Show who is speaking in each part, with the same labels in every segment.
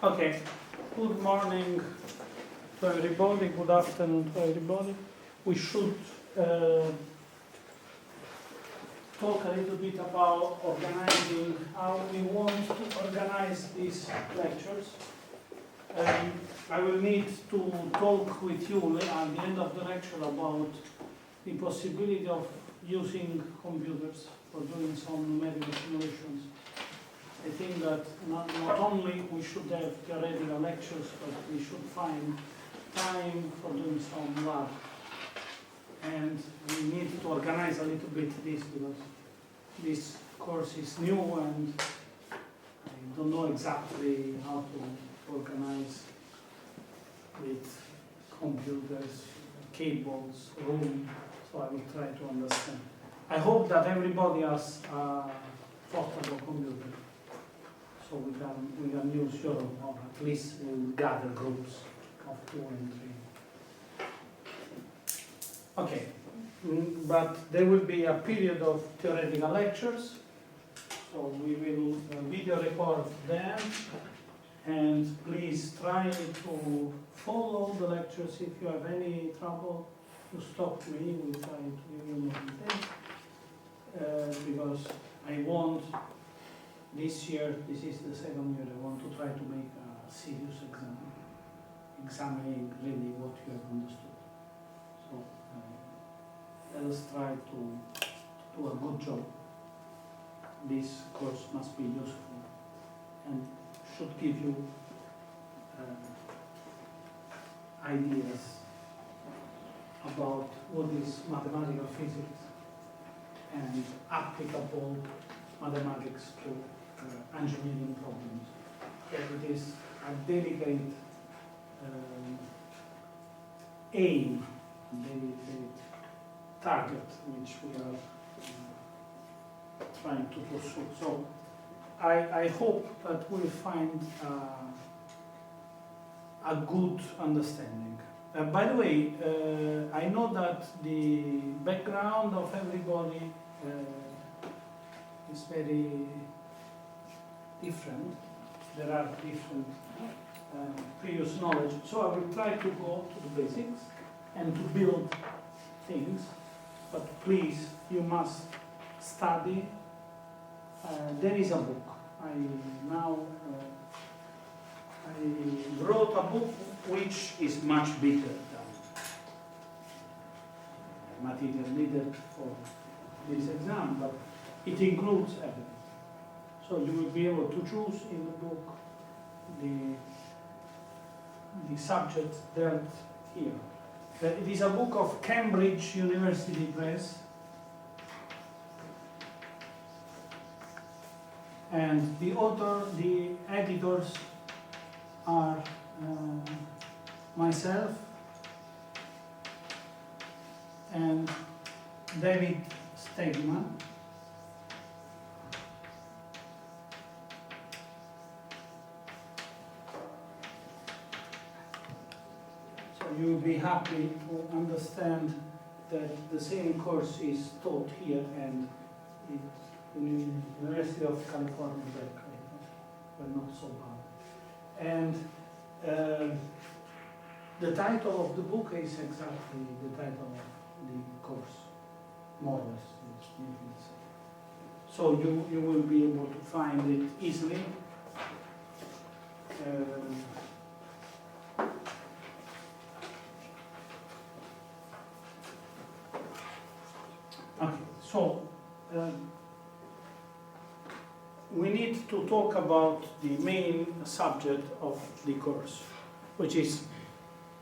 Speaker 1: Okay, good morning to everybody, good afternoon to everybody. We should talk a little bit about organizing, how we want to organize these lectures. I will need to talk with you at the end of the lecture about the possibility of using computers for doing some numerical simulations. I think that not only we should have theoretical lectures, but we should find time for doing some lab. And we need to organize a little bit this because this course is new and I don't know exactly how to organize with computers, cables, room, so I will try to understand. I hope that everybody has a portable computer. So we can use your, or at least we'll gather groups of 2 and 3. Okay, but there will be a period of theoretical lectures. So we will video record them, and please try to follow the lectures. If you have any trouble, to stop me. We'll try to give you more details because I want. This year, this is the second year, I want to try to make a serious exam, examining really what you have understood. So let us try to do a good job. This course must be useful and should give you ideas about what is mathematical physics and applicable mathematics to engineering problems. It is a delicate aim, a delicate target which we are trying to pursue. So I hope that we'll find a good understanding. By the way, I know that the background of everybody is very different. There are different previous knowledge. So I will try to go to the basics and to build things. But please, you must study. There is a book. I wrote a book which is much bigger than material needed for this exam, but it includes everything. So you will be able to choose in the book the subject dealt here. It is a book of Cambridge University Press, and the author, the editors are myself and David Stegman. You will be happy to understand that the same course is taught here and in the University of California, Berkeley, but not so bad. And the title of the book is exactly the title of the course, more or less. So you will be able to find it easily. Okay, so we need to talk about the main subject of the course, which is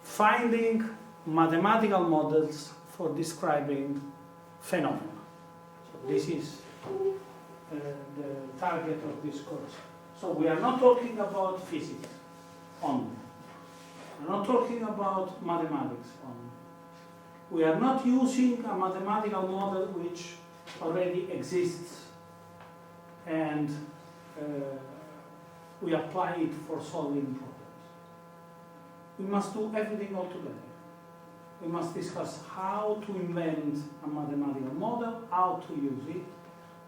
Speaker 1: finding mathematical models for describing phenomena. So this is the target of this course. So we are not talking about physics only. We're not talking about mathematics only. We are not using a mathematical model which already exists and we apply it for solving problems. We must do everything all together. We must discuss how to invent a mathematical model, how to use it,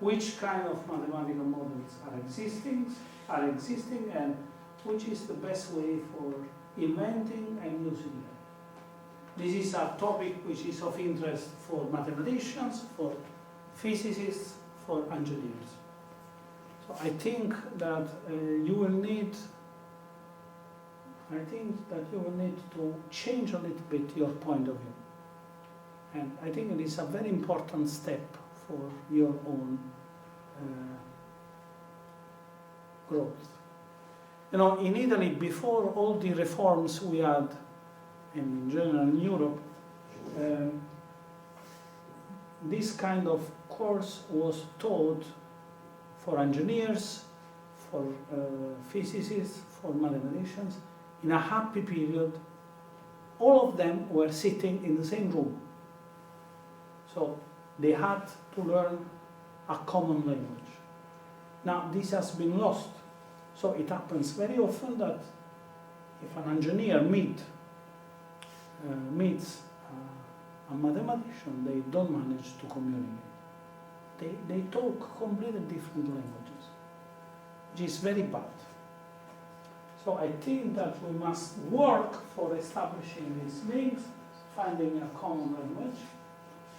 Speaker 1: which kind of mathematical models are existing, and which is the best way for inventing and using them. This is a topic which is of interest for mathematicians, for physicists, for engineers. So I think that you will need to change a little bit your point of view. And I think it is a very important step for your own growth. You know, in Italy, before all the reforms we had, and in general in Europe, this kind of course was taught for engineers, for physicists, for mathematicians, in a happy period. All of them were sitting in the same room. So they had to learn a common language. Now this has been lost. So it happens very often that if an engineer meets a mathematician, they don't manage to communicate. They talk completely different languages, which is very bad. So I think that we must work for establishing these links, finding a common language,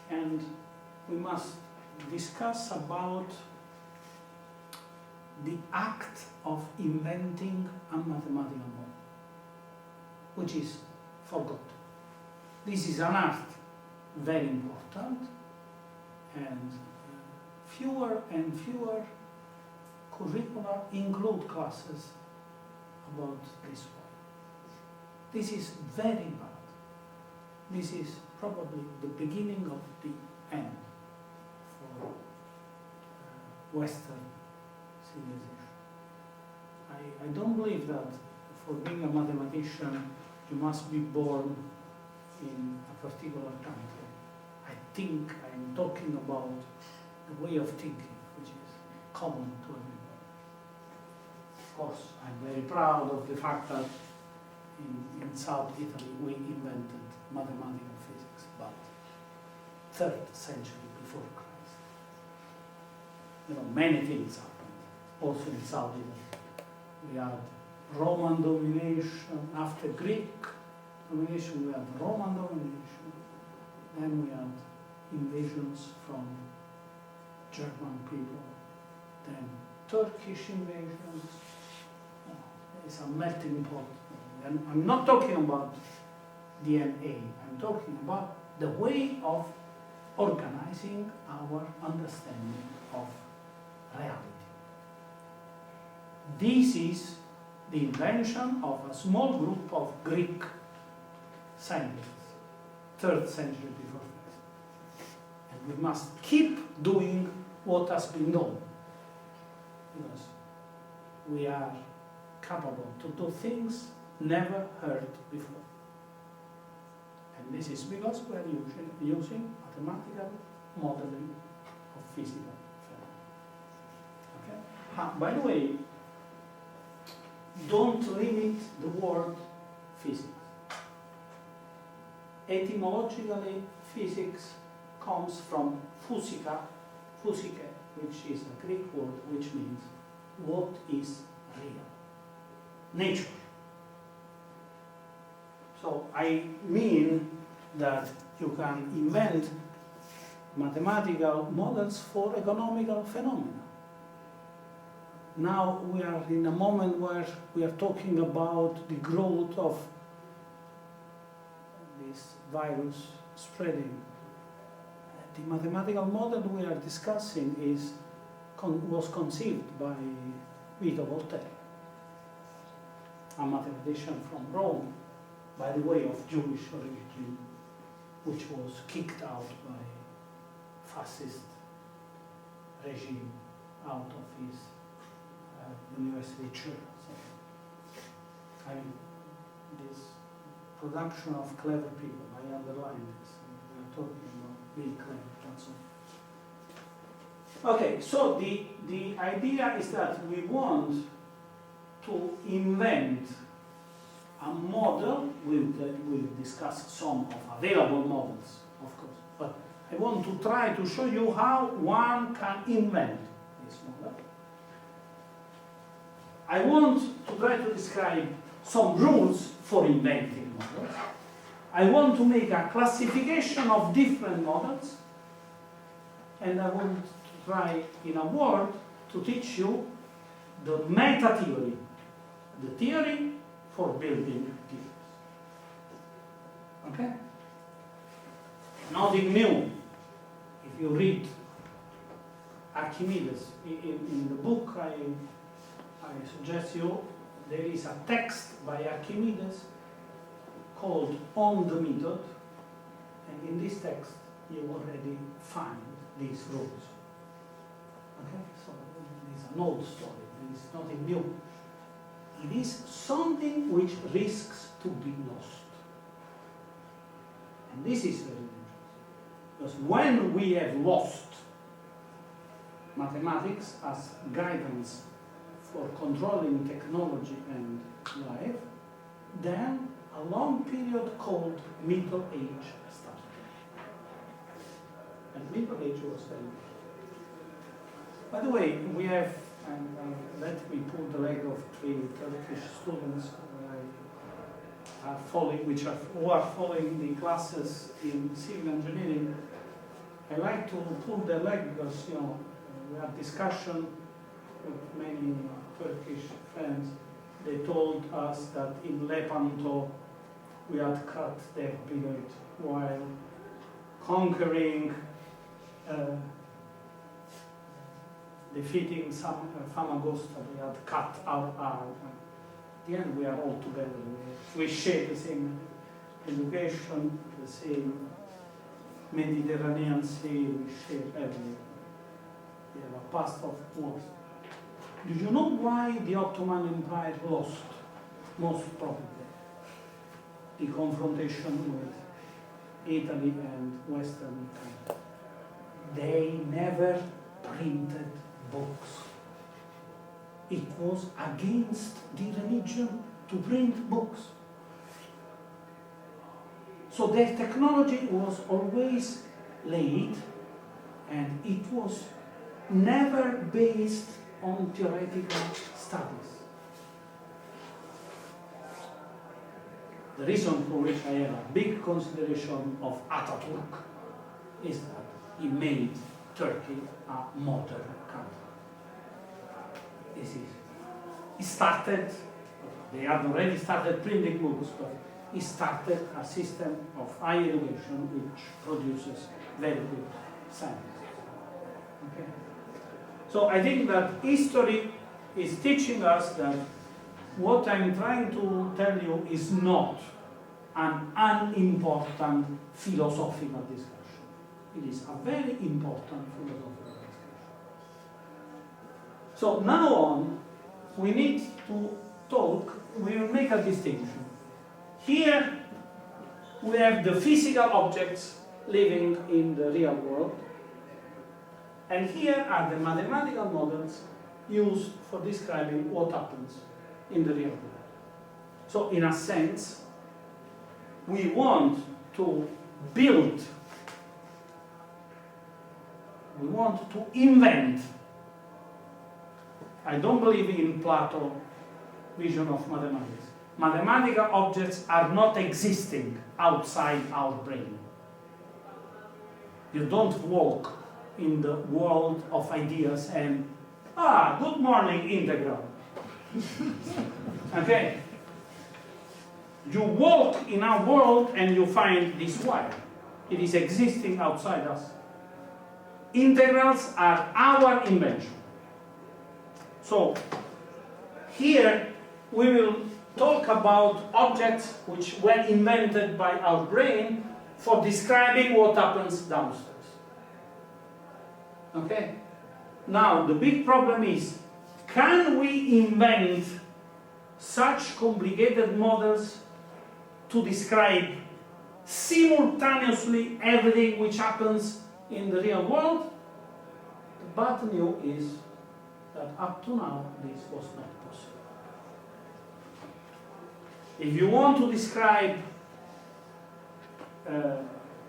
Speaker 1: and we must discuss about the act of inventing a mathematical model, which is forgotten. This is an art, very important, and fewer and fewer curricula include classes about this one. This is very bad. This is probably the beginning of the end for Western civilization. I don't believe that for being a mathematician you must be born in a particular country. I think I'm talking about the way of thinking, which is common to everybody. Of course, I'm very proud of the fact that in South Italy we invented mathematical physics, but 3rd century before Christ. You know, many things happened, also in South Italy. We had Roman domination, after Greek domination we had Roman domination, then we had invasions from German people, then Turkish invasions. It's a melting pot. And I'm not talking about DNA, I'm talking about the way of organizing our understanding of reality. This is the invention of a small group of Greek scientists, 3rd century before Christ. And we must keep doing what has been done, because we are capable to do things never heard before. And this is because we are using mathematical modeling of physical phenomena. Okay? By the way, don't limit the word physics. Etymologically, physics comes from physike, which is a Greek word which means what is real. Nature. So I mean that you can invent mathematical models for economical phenomena. Now we are in a moment where we are talking about the growth of this virus spreading. The mathematical model we are discussing was conceived by Vito Voltaire, a mathematician from Rome, by the way of Jewish origin, which was kicked out by fascist regime out of his university chair. So, I mean, this production of clever people, I underline this. We are talking about being clever, that's all. Okay, so the idea is that we want to invent a model. We'll discuss some of available models, of course, but I want to try to show you how one can invent this model. I want to try to describe some rules for inventing models. I want to make a classification of different models, and I want to try, in a word, to teach you the meta theory, the theory for building theories. Okay? Nothing new. If you read Archimedes in the book, I suggest you, there is a text by Archimedes called On the Method, and in this text you already find these rules. Okay, so it is an old story, it is nothing new. It is something which risks to be lost. And this is very dangerous, because when we have lost mathematics as guidance for controlling technology and life, then a long period called Middle Age started. And Middle Age was very good. By the way, we have, and let me pull the leg of 3 Turkish students who are following the classes in civil engineering. I like to pull their leg because, you know, we had discussion with many Turkish friends. They told us that in Lepanto we had cut their beard while conquering, defeating some Famagosta. We had cut our arm. At the end we are all together. We share the same education, the same Mediterranean Sea, we share everything. We have a past of wars. Do you know why the Ottoman Empire lost? Most probably the confrontation with Italy and Western countries. They never printed books. It was against the religion to print books. So their technology was always late, and it was never based on theoretical studies. The reason for which I have a big consideration of Ataturk is that he made Turkey a modern country. They had already started printing books, but he started a system of higher education which produces very good scientists. Okay? So I think that history is teaching us that what I'm trying to tell you is not an unimportant philosophical discussion. It is a very important philosophical discussion. So now on, we need to talk, we will make a distinction. Here we have the physical objects living in the real world, and here are the mathematical models used for describing what happens in the real world. So in a sense, we want to build, we want to invent. I don't believe in Plato's vision of mathematics. Mathematical objects are not existing outside our brain. You don't walk in the world of ideas and, good morning, integral. Okay? You walk in our world and you find this wire. It is existing outside us. Integrals are our invention. So, here we will talk about objects which were invented by our brain for describing what happens downstairs. Okay? Now, the big problem is, can we invent such complicated models to describe simultaneously everything which happens in the real world? The bad news is that up to now this was not possible. If you want to describe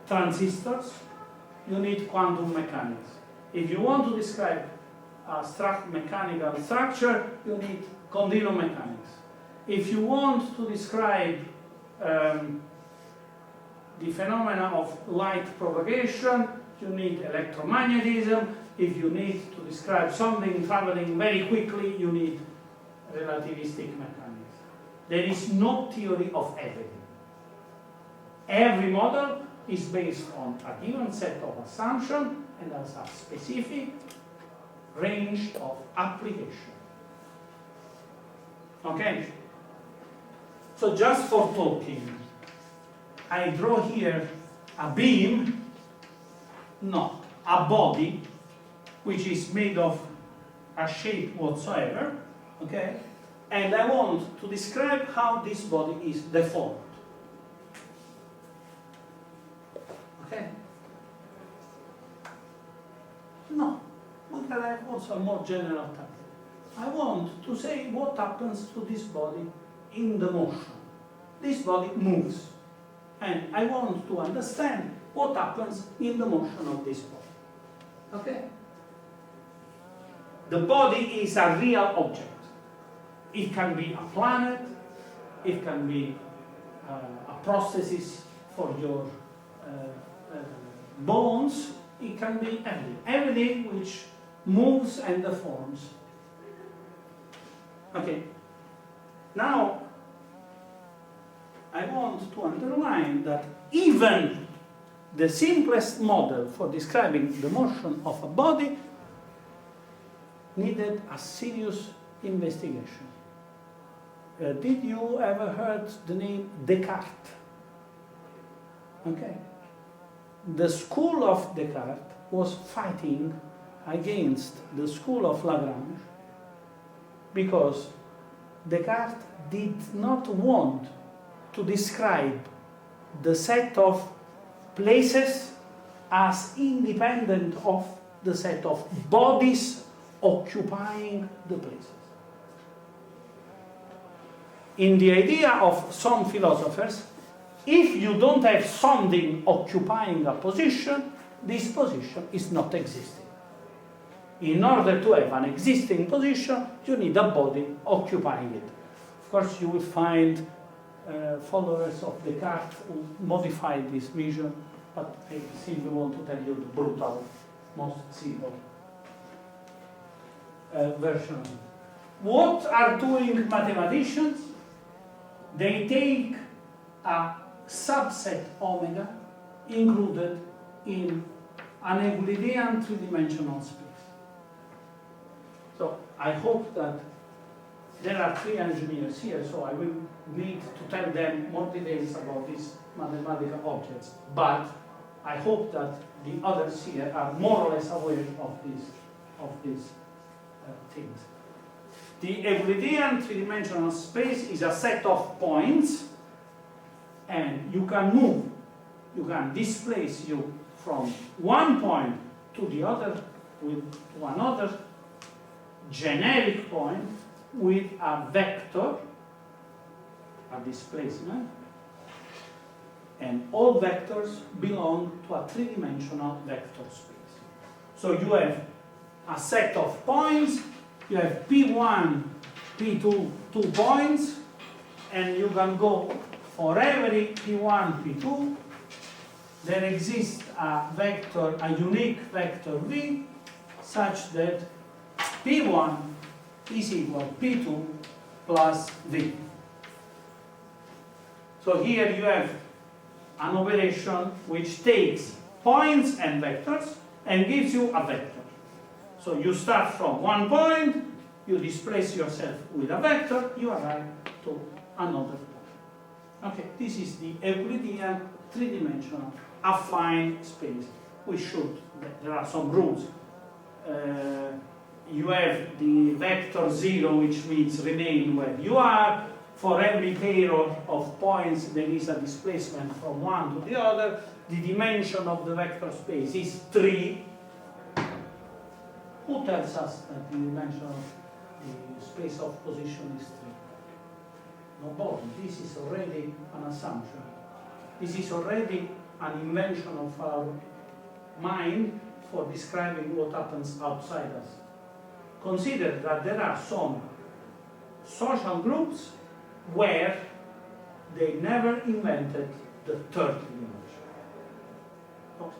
Speaker 1: transistors, you need quantum mechanics. If you want to describe a mechanical structure, you need continuum mechanics. If you want to describe the phenomena of light propagation, you need electromagnetism. If you need to describe something traveling very quickly, you need relativistic mechanics. There is no theory of everything. Every model is based on a given set of assumptions and has a specific range of application. Okay? So just for talking, I draw here a beam, no, a body, which is made of a shape whatsoever, okay? And I want to describe how this body is deformed. Okay? No, we can have also a more general type. I want to say what happens to this body in the motion. This body moves. And I want to understand what happens in the motion of this body. Okay? The body is a real object. It can be a planet, it can be a prosthesis for your bones, it can be everything. Everything which moves and deforms. Okay. Now, I want to underline that even the simplest model for describing the motion of a body needed a serious investigation. Did you ever heard the name Descartes? Okay. The school of Descartes was fighting against the school of Lagrange because Descartes did not want to describe the set of places as independent of the set of bodies occupying the places. In the idea of some philosophers, if you don't have something occupying a position, this position is not existing. In order to have an existing position, you need a body occupying it. Of course, you will find followers of Descartes who modified this vision, but I simply want to tell you the brutal, most simple version of it. What are doing mathematicians? They take a subset omega included in an Euclidean three-dimensional space. So I hope that there are 3 engineers here, so I will need to tell them more details about these mathematical objects. But I hope that the others here are more or less aware of these things. The Euclidean three-dimensional space is a set of points, and you can move, you can displace you from one point to the other to another generic point with a vector, a displacement, and all vectors belong to a three-dimensional vector space. So you have a set of points, you have P1, P2, 2 points, and you can go for every P1, P2, there exists a vector, a unique vector V, such that P1 is equal to P2 plus V. So here you have an operation which takes points and vectors and gives you a vector. So you start from one point, you displace yourself with a vector, you arrive to another point. Okay, this is the Euclidean three-dimensional affine space. There are some rules. You have the vector 0, which means remain where you are. For every pair of points, there is a displacement from one to the other. The dimension of the vector space is 3. Who tells us that the dimension of the space of position is 3? Nobody. This is already an assumption. This is already an invention of our mind for describing what happens outside us. Consider that there are some social groups where they never invented the third dimension. Okay.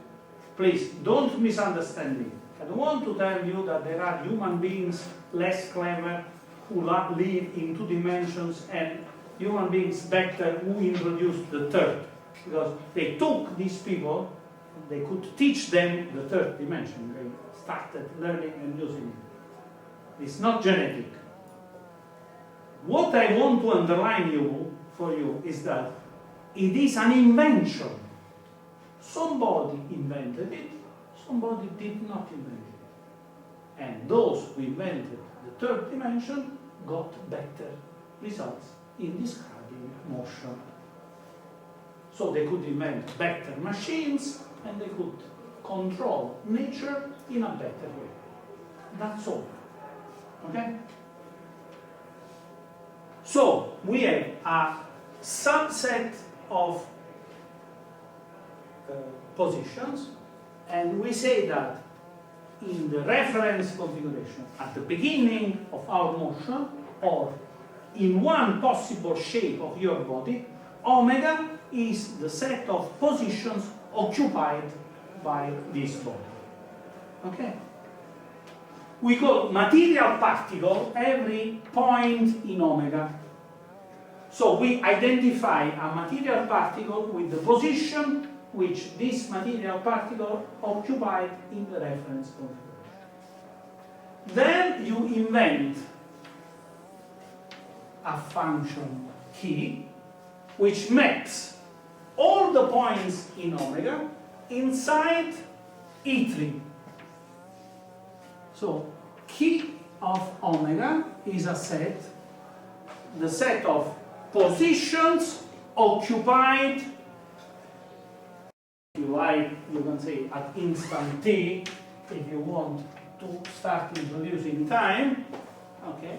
Speaker 1: Please, don't misunderstand me. I don't want to tell you that there are human beings less clever who live in 2 dimensions and human beings better who introduced the third. Because they took these people, they could teach them the third dimension. They started learning and using it. It's not genetic. What I want to underline for you is that it is an invention. Somebody invented it, somebody did not invent it. And those who invented the third dimension got better results in describing motion. So they could invent better machines and they could control nature in a better way. That's all. Okay? So we have a subset of positions, and we say that in the reference configuration at the beginning of our motion, or in one possible shape of your body, omega is the set of positions occupied by this body. Okay? We call material particle every point in omega. So we identify a material particle with the position which this material particle occupied in the reference configuration. Then you invent a function key which maps all the points in omega inside E3. So key of omega is a set, the set of positions occupied, if you like, you can say at instant t, if you want to start introducing time, okay?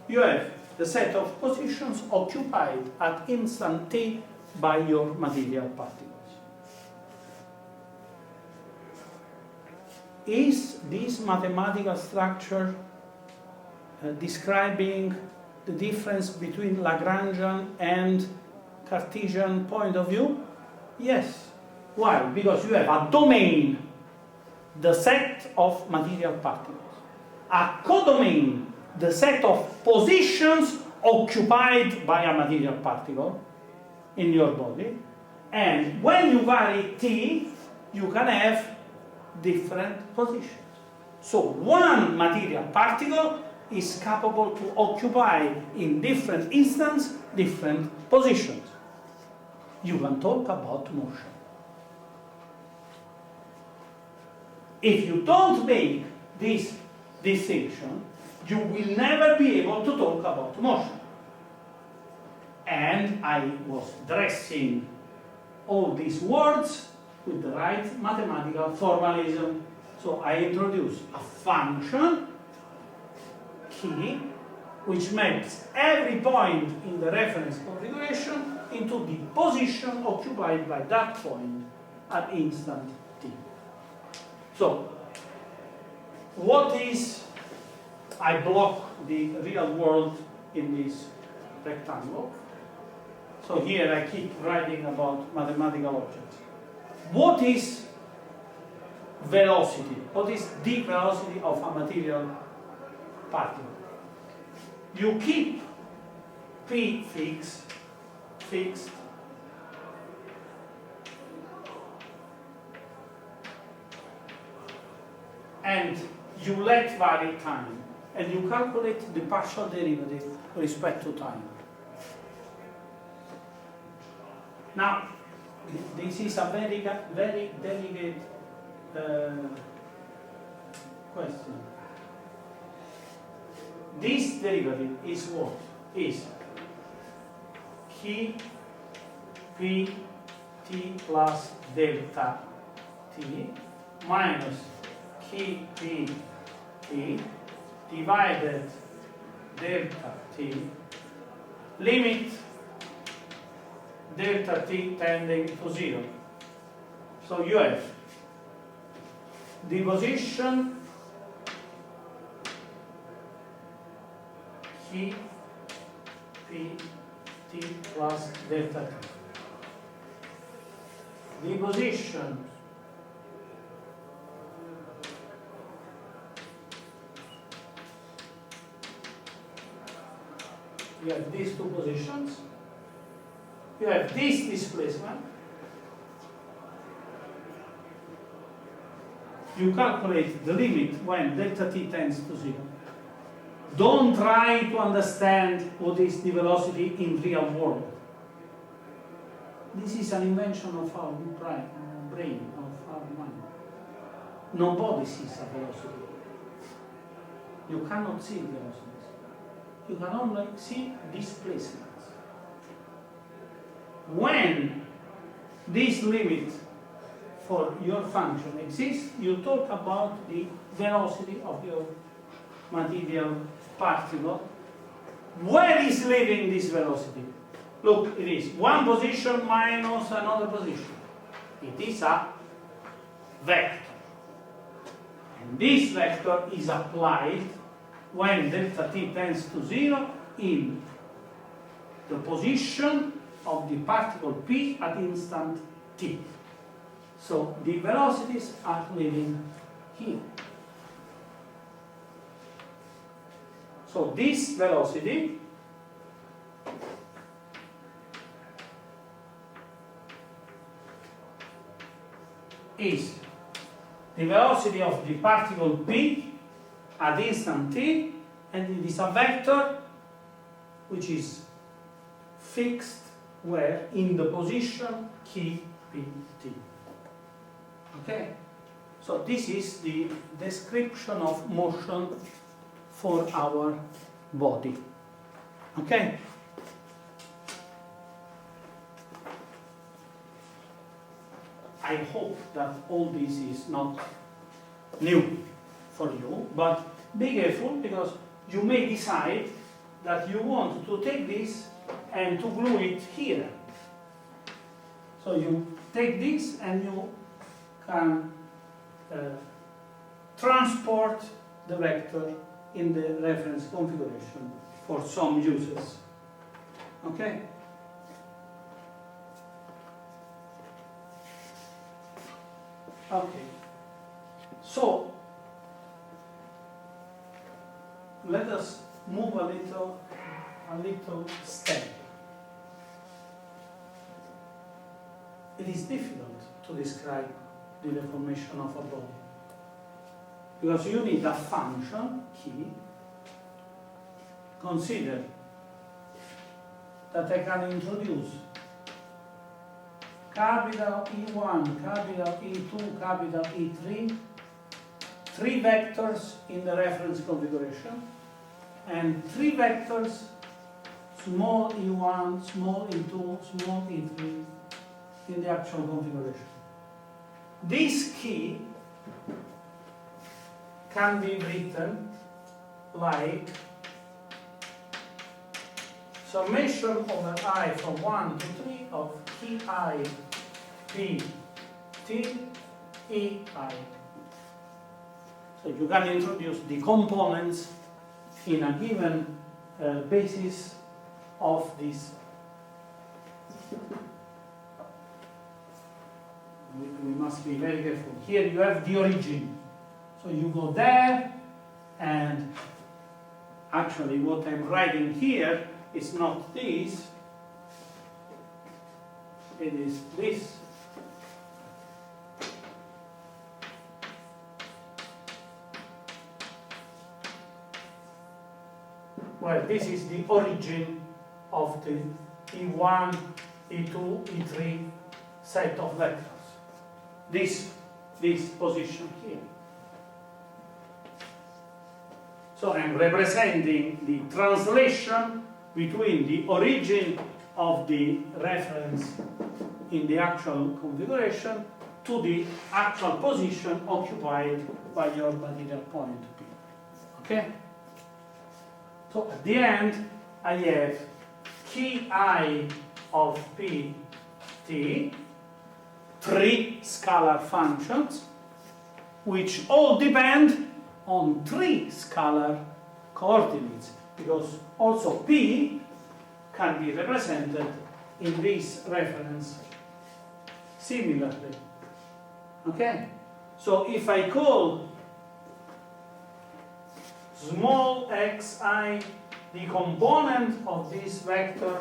Speaker 1: You have the set of positions occupied at instant t by your material particles. Is this mathematical structure describing the difference between Lagrangian and Cartesian point of view? Yes. Why? Because you have a domain, the set of material particles, a codomain, the set of positions occupied by a material particle in your body, and when you vary t, you can have different positions. So one material particle is capable to occupy in different instants different positions. You can talk about motion. If you don't make this distinction, you will never be able to talk about motion. And I was dressing all these words with the right mathematical formalism. So I introduced a function, key, which maps every point in the reference configuration into the position occupied by that point at instant t. So, what is, I block the real world in this rectangle. So here I keep writing about mathematical objects. What is velocity? What is the velocity of a material particle? You keep p fixed, and you let vary time, and you calculate the partial derivative with respect to time. Now, this is a very delicate question. This derivative is what? Is key p t plus delta t minus key p t divided delta t limit delta t tending to 0. So you have the position K P T plus delta T. The position you have these two positions, you have this displacement, you calculate the limit when delta t tends to 0. Don't try to understand what is the velocity in real world. This is an invention of our brain, of our mind. Nobody sees a velocity. You cannot see velocities. You can only see displacements. When this limit for your function exists, you talk about the velocity of your material particle. Where is living this velocity? Look, it is one position minus another position. It is a vector. And this vector is applied when delta t tends to 0 in the position of the particle p at instant t. So the velocities are living here. So this velocity is the velocity of the particle p at instant t, and it is a vector which is fixed where in the position k p t. Okay? So this is the description of motion for our body. Okay? I hope that all this is not new for you, but be careful because you may decide that you want to take this and to glue it here. So you take this and you can transport the vector in the reference configuration for some uses. Okay? Okay. So let us move a little step. It is difficult to describe the deformation of a body because you need a function key. Consider that I can introduce capital E1, capital E2, capital E3, three vectors in the reference configuration, and three vectors, small e1, small e2, small e3, in the actual configuration. This key can be written like summation over I from 1 to 3 of Ki P T E I. So you can introduce the components in a given basis of this. We must be very careful. Here you have the origin. So you go there, and actually what I'm writing here is not this, it is this. Well, this is the origin of the E1, E2, E3 set of vectors. This position here. So I'm representing the translation between the origin of the reference in the actual configuration to the actual position occupied by your material point P. Okay? So at the end, I have Ki of P T, three scalar functions, which all depend on three scalar coordinates. because also P can be represented in this reference similarly. Okay? So if I call small xi the component of this vector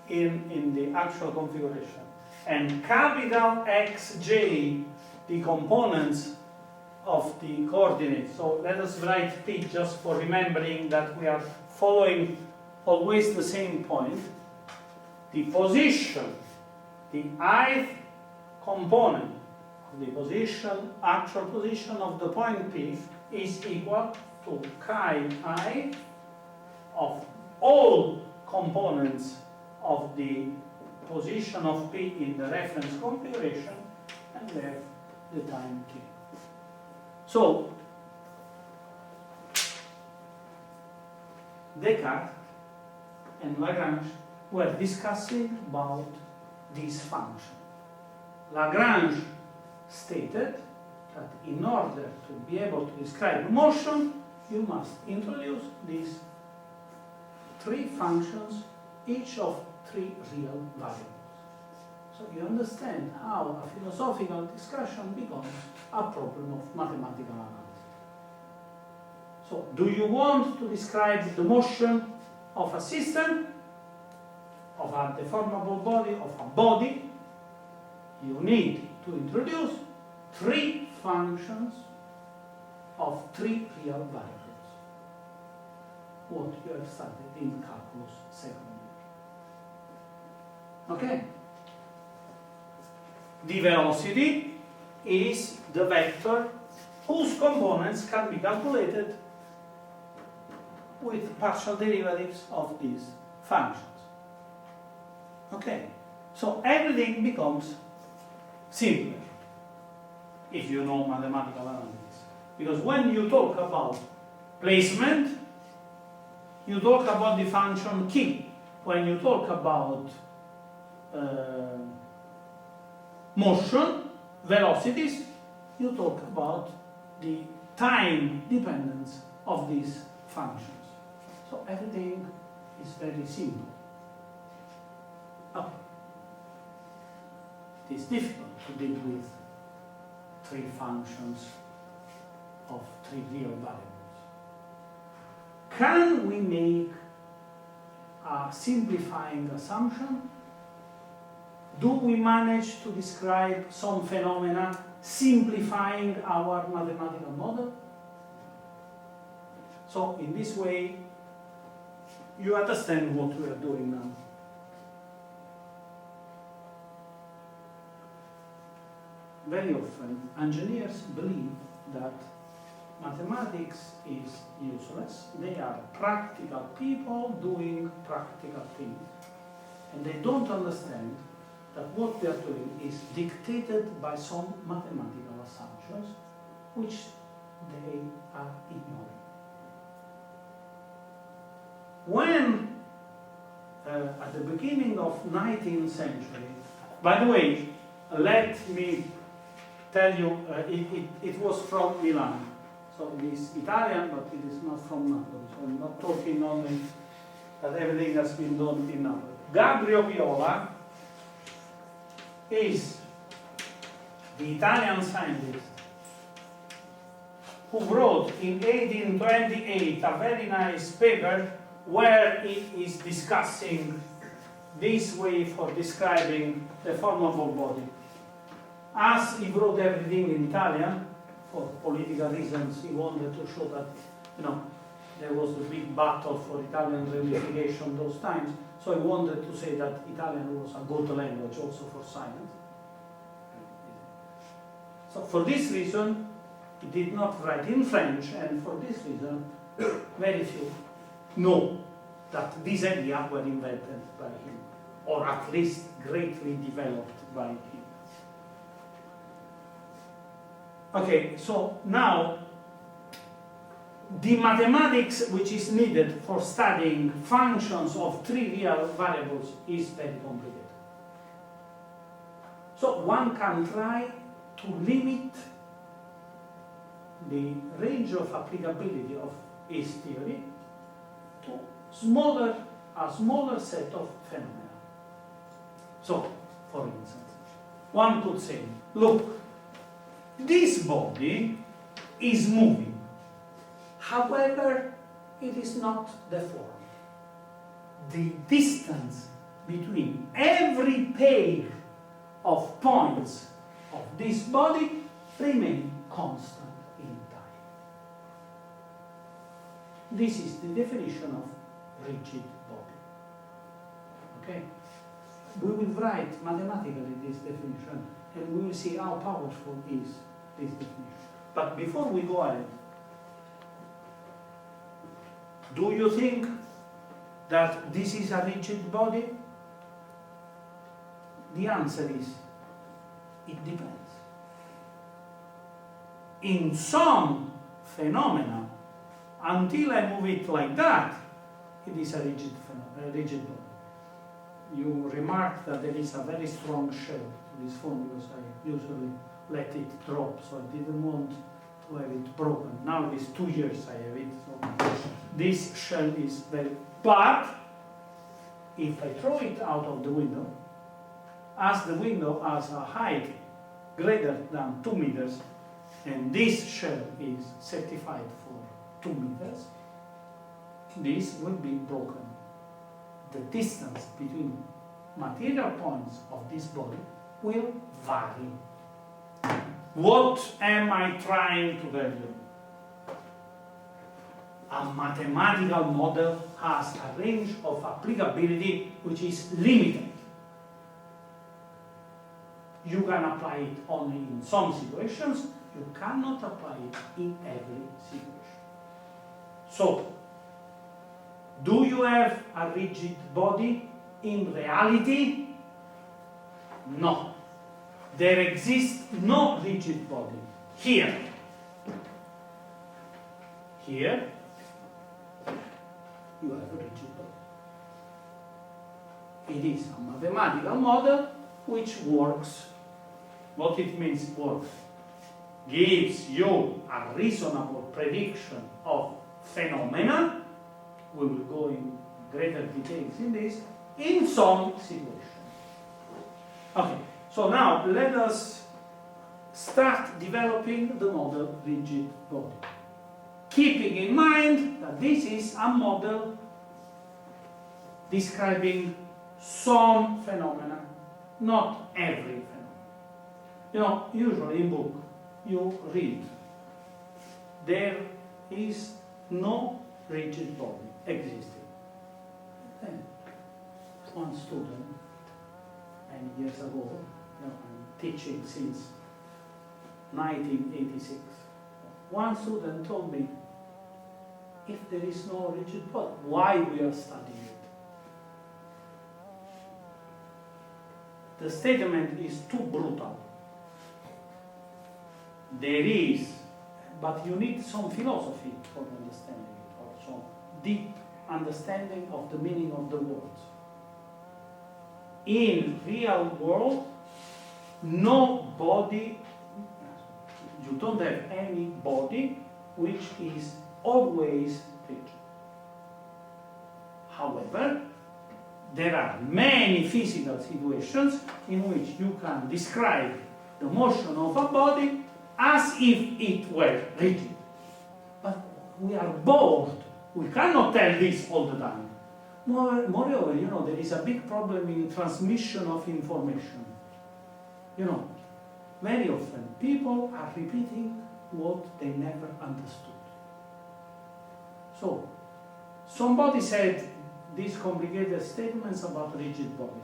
Speaker 1: in the actual configuration, and capital Xj the components of the coordinates. So let us write P just for remembering that we are following always the same point. The position, the ith component of the position, actual position of the point P is equal to chi I of all components of the position of P in the reference configuration, and there the time t. So Descartes and Lagrange were discussing about this function. Lagrange stated that in order to be able to describe motion, you must introduce these three functions, each of three real variables. So you understand how a philosophical discussion becomes a problem of mathematical analysis. So do you want to describe the motion of a system, of a deformable body, of a body? You need to introduce three functions of three real variables. What you have studied in calculus second year. Okay? The velocity is the vector whose components can be calculated with partial derivatives of these functions. Okay, so everything becomes simpler if you know mathematical analysis. Because when you talk about placement, you talk about the function key. When you talk about motion, velocities, you talk about the time dependence of these functions. So everything is very simple. Okay. It is difficult to deal with three functions of three real variables. Can we make a simplifying assumption? Do we manage to describe some phenomena simplifying our mathematical model? So in this way, you understand what we are doing now. Very often, engineers believe that mathematics is useless. They are practical people doing practical things. And they don't understand that what they are doing is dictated by some mathematical assumptions which they are ignoring. When at the beginning of 19th century, by the way, let me tell you, it was from Milan. So it is Italian, but it is not from Napoli. So I'm not talking only that everything has been done in Napoli. Gabriel Viola is the Italian scientist who wrote in 1828 a very nice paper where he is discussing this way for describing the formable body. As he wrote everything in Italian, for political reasons, he wanted to show that, there was the big battle for Italian reunification those times, so he wanted to say that Italian was a good language also for science. So for this reason, he did not write in French, and for this reason, very few know that these ideas were invented by him, or at least greatly developed by him. Okay, so now, the mathematics which is needed for studying functions of three real variables is very complicated. So one can try to limit the range of applicability of his theory to a smaller set of phenomena. So, for instance, one could say, look, this body is moving, however, it is not deformed. The distance between every pair of points of this body remain constant in time. This is the definition of rigid body. Okay? We will write mathematically this definition, and we will see how powerful is this definition. But before we go ahead, do you think that this is a rigid body? The answer is, it depends. In some phenomena, until I move it like that, it is a rigid body. You remark that there is a very strong shell to this phone because I usually let it drop, so I didn't want to have it broken. Now it is 2 years I have it, so this shell is very... But if I throw it out of the window, as the window has a height greater than 2 meters, and this shell is certified for 2 meters, this will be broken. The distance between material points of this body will vary. What am I trying to tell you? A mathematical model has a range of applicability which is limited. You can apply it only in some situations, you cannot apply it in every situation. So, do you have a rigid body in reality? No. There exists no rigid body. Here. Here, you have a rigid body. It is a mathematical model which works. What it means works? Gives you a reasonable prediction of phenomena. We will go in greater details in this, in some situations. Okay, so now let us start developing the model rigid body. Keeping in mind that this is a model describing some phenomena, not every phenomena. You know, usually in book you read, there is no rigid body existing. Then one student, many years ago, you know, I'm teaching since 1986, one student told me, if there is no rigid body, why we are studying it? The statement is too brutal. There is, but you need some philosophy for understanding it, or some deep understanding of the meaning of the words. In real world, no body, you don't have any body which is always rigid. However, there are many physical situations in which you can describe the motion of a body as if it were rigid. But we are bored. We cannot tell this all the time. Moreover, you know, there is a big problem in transmission of information. You know, very often people are repeating what they never understood. So, somebody said these complicated statements about rigid body.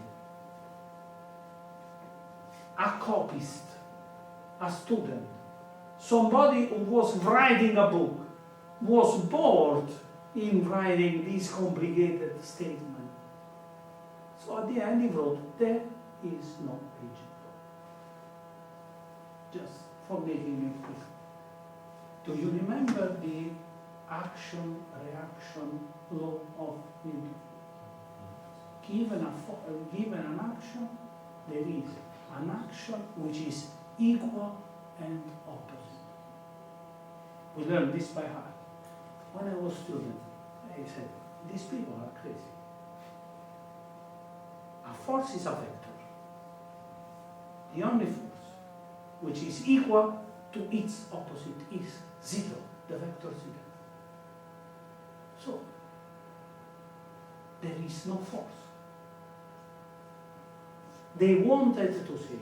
Speaker 1: A copyist, a student, somebody who was writing a book, was bored in writing these complicated statements. So at the end he wrote, there is no rigid body. Just for making it clear. Do you remember the action-reaction law of Newton? Given an action, there is an action which is equal and opposite. We learned this by heart. When I was a student, I said, these people are crazy. A force is a vector. The only force which is equal to its opposite is zero, the vector zero. So, there is no force. They wanted to say,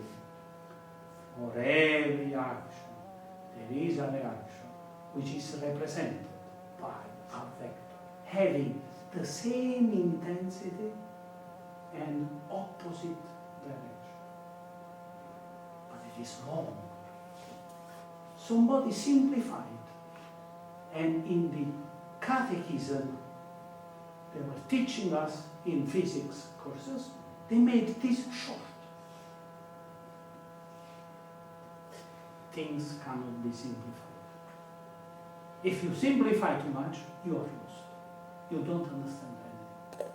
Speaker 1: for every action, there is a reaction which is represented by a vector having the same intensity and opposite direction. But it is wrong. Somebody simplified, and in the catechism they were teaching us in physics courses, they made this short. Things cannot be simplified. If you simplify too much, you are lost. You don't understand anything.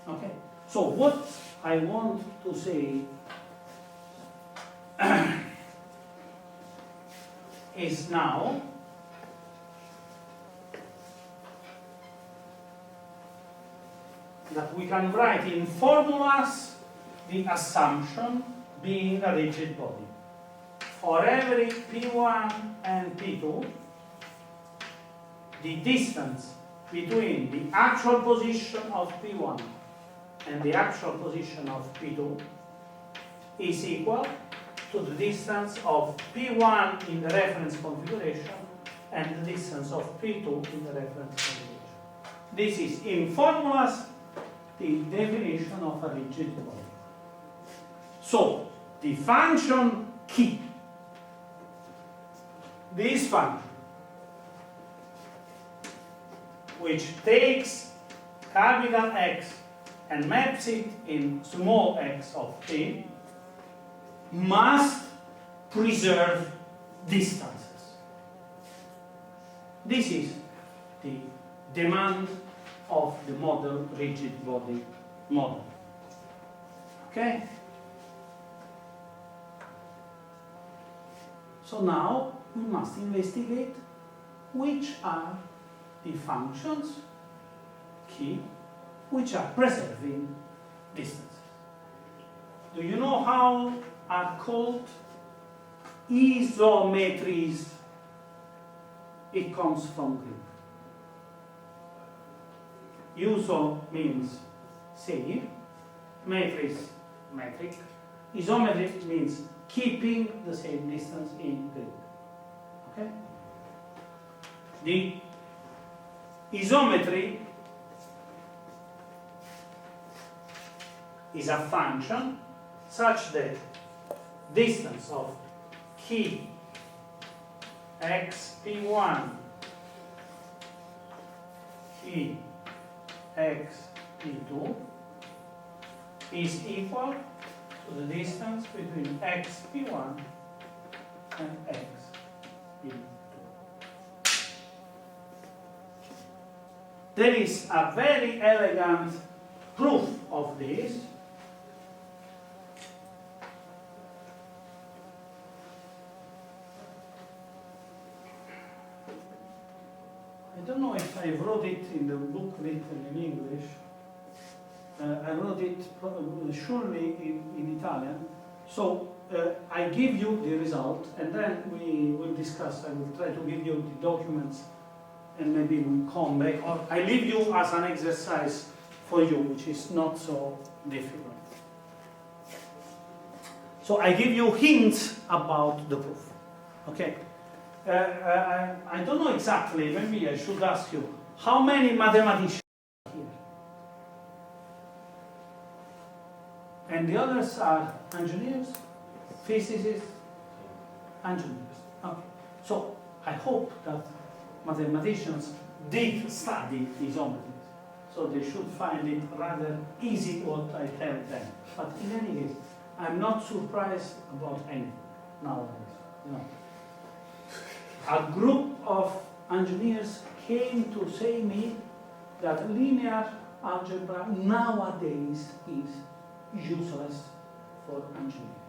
Speaker 1: Okay? So what I want to say is now that we can write in formulas the assumption being a rigid body. For every P1 and P2, the distance between the actual position of P1 and the actual position of P2 is equal to the distance of P1 in the reference configuration and the distance of P2 in the reference configuration. This is, in formulas, the definition of a rigid body. So, the function key, this function, which takes capital X and maps it in small x of t, must preserve distances. This is the demand of the model rigid body model. Okay? So now we must investigate which are the functions, key, which are preserving distances. Do you know how are called isometries? It comes from Greek. Iso means same, metris, metric. Isometry means keeping the same distance in Greek. Okay? The isometry is a function such that distance of key x p1 key x p2 is equal to the distance between x p1 and x p2. There is a very elegant proof of this. I don't know if I wrote it in the book written in English. I wrote it surely in Italian. So I give you the result, and then we will discuss. I will try to give you the documents, and maybe we come back. Or I leave you as an exercise for you, which is not so difficult. So I give you hints about the proof. Okay. I don't know exactly, maybe I should ask you, how many mathematicians are here? And the others are engineers, physicists, engineers. Okay. So I hope that mathematicians did study isometries, so they should find it rather easy what I tell them. But in any case, I'm not surprised about anything nowadays. You know. A group of engineers came to say me that linear algebra nowadays is useless for engineering.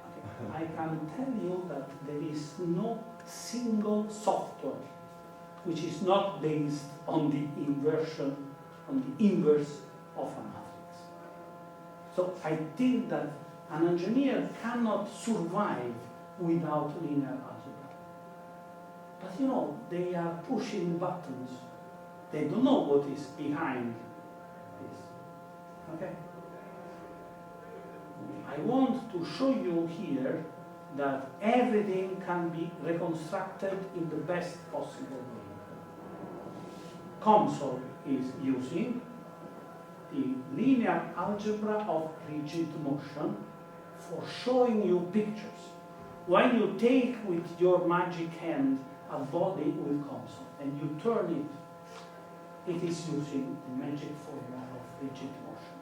Speaker 1: Okay. I can tell you that there is no single software which is not based on the inversion, on the inverse of a matrix. So I think that an engineer cannot survive without linear algebra. But you know, they are pushing buttons. They don't know what is behind this. Okay? I want to show you here that everything can be reconstructed in the best possible way. COMSOL is using the linear algebra of rigid motion for showing you pictures. When you take with your magic hand a body with COMSOL and you turn it, it is using the magic formula of rigid motion.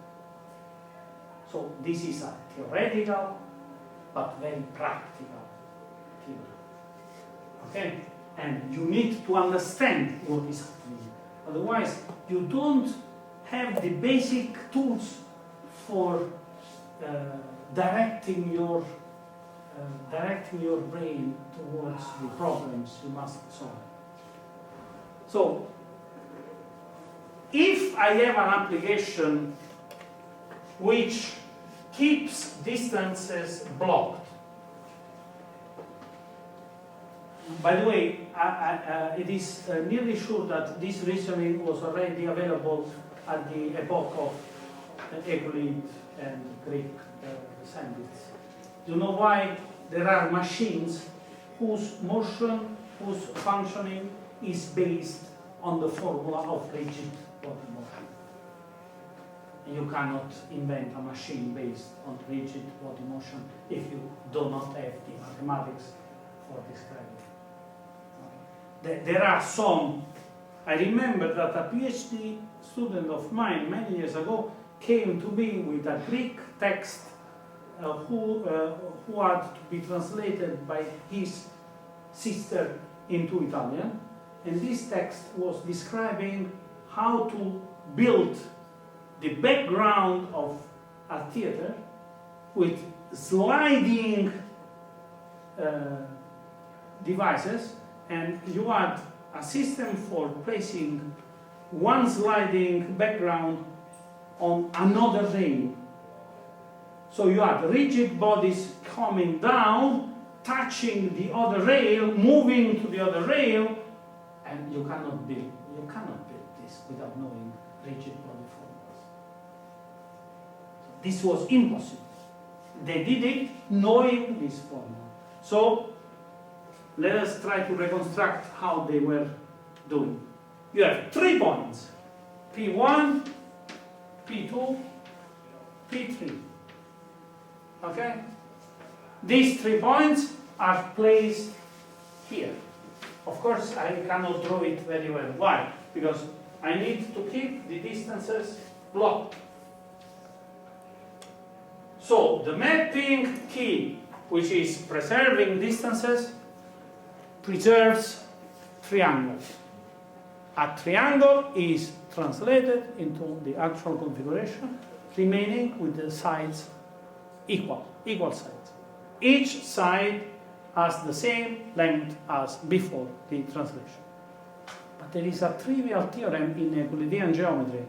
Speaker 1: So this is a theoretical but very practical theory. Okay? And you need to understand what is happening. Otherwise, you don't have the basic tools for directing your brain towards the problems you must solve. So, if I have an application which keeps distances blocked. By the way, it is nearly sure that this reasoning was already available at the epoch of Euclid and Greek scientists. You know why? There are machines whose motion, whose functioning is based on the formula of rigid body motion. You cannot invent a machine based on rigid body motion if you do not have the mathematics for describing it. There are some. I remember that a PhD student of mine many years ago came to me with a Greek text who had to be translated by his sister into Italian, and this text was describing how to build the background of a theater with sliding devices, and you had a system for placing one sliding background on another rail. So you had rigid bodies coming down, touching the other rail, moving to the other rail, and you cannot build this without knowing rigid body formulas. This was impossible. They did it knowing this formula. So let us try to reconstruct how they were doing. You have 3 points, P1, P2, P3. Okay? These 3 points are placed here. Of course, I cannot draw it very well. Why? Because I need to keep the distances blocked. So the mapping key, which is preserving distances, preserves triangles. A triangle is translated into the actual configuration, remaining with the sides equal sides. Each side has the same length as before the translation. But there is a trivial theorem in Euclidean geometry.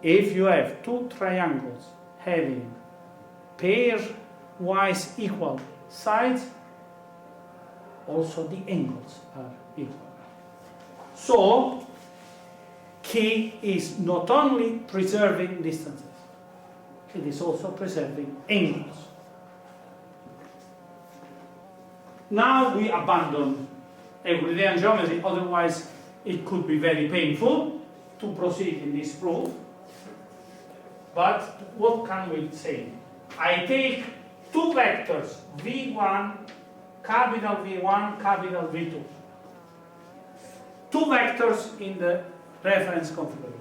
Speaker 1: If you have 2 triangles having pair-wise equal sides, also the angles are equal. So, key is not only preserving distances, it is also preserving angles. Now we abandon Euclidean geometry, otherwise it could be very painful to proceed in this proof. But what can we say? I take 2 vectors, V1, capital V1, capital V2. 2 vectors in the reference configuration.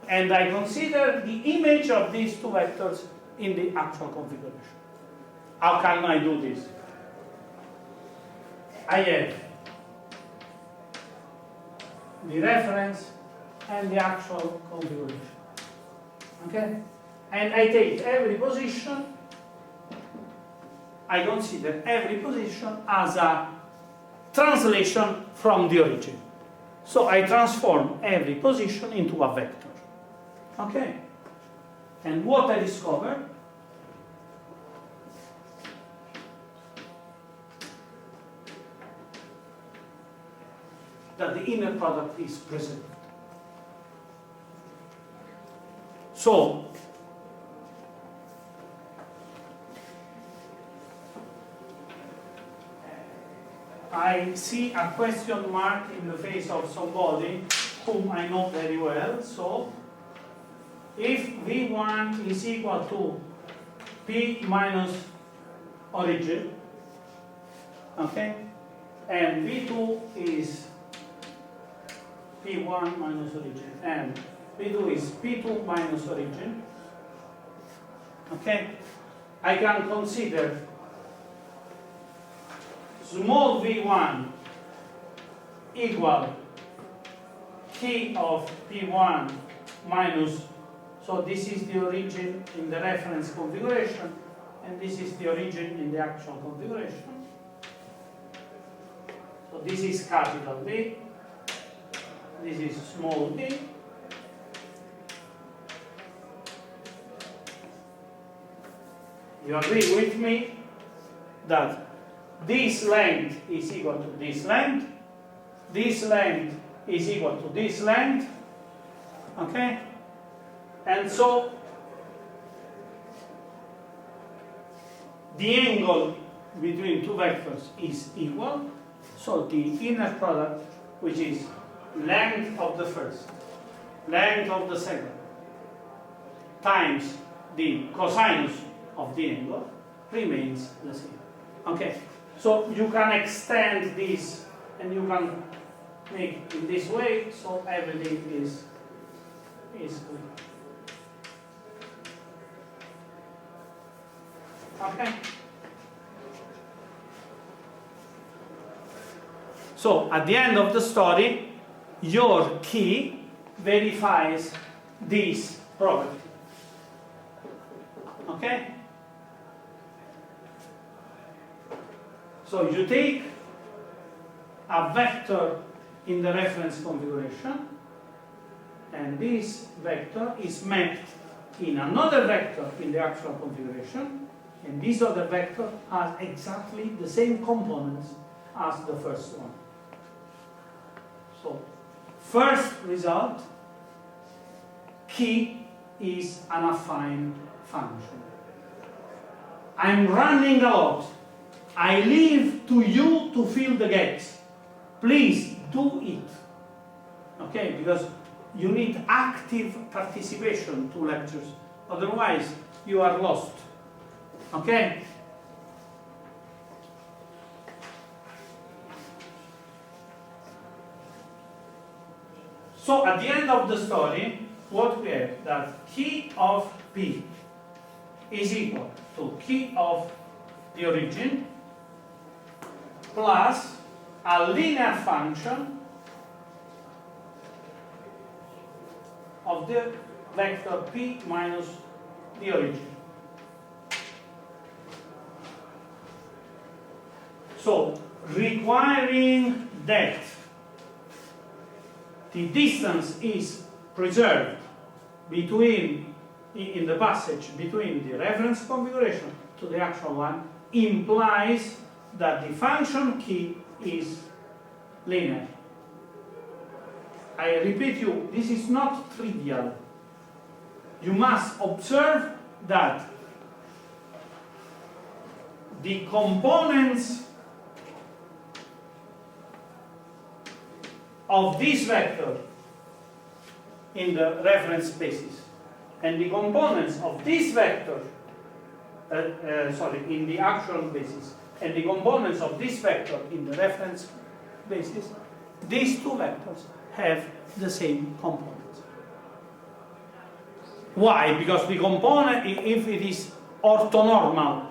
Speaker 1: And I consider the image of these 2 vectors in the actual configuration. How can I do this? I have the reference and the actual configuration. Okay? And I take every position, I consider every position as a translation from the origin. So I transform every position into a vector. Okay? And what I discovered? That the inner product is preserved. So, I see a question mark in the face of somebody whom I know very well. So, if V1 is equal to P minus origin, okay, and V2 is P1 minus origin, and P2 is P2 minus origin, okay, I can consider small v1 equal key of P1 minus, so this is the origin in the reference configuration, and this is the origin in the actual configuration. So this is capital V, this is small v. You agree with me that this length is equal to this length is equal to this length, okay? And so the angle between two vectors is equal, so the inner product, which is length of the first, length of the second, times the cosinus of the angle remains the same. Okay, so you can extend this and you can make in this way, so everything is good. Okay. So at the end of the story, your key verifies this property. Okay? So you take a vector in the reference configuration, and this vector is mapped in another vector in the actual configuration, and this other vector has exactly the same components as the first one. So, first result, key is an affine function. I'm running a lot. I leave to you to fill the gaps. Please do it. Okay, because you need active participation to lectures. Otherwise, you are lost. Okay? So at the end of the story, what we have, that key of P is equal to key of the origin plus a linear function of the vector P minus the origin. So, requiring that the distance is preserved between, in the passage between the reference configuration to the actual one, implies that the function key is linear. I repeat you, this is not trivial. You must observe that the components of this vector in the reference basis and the components of this vector in the actual basis and the components of this vector in the reference basis, these two vectors have the same components. Why? Because the component, if it is orthonormal,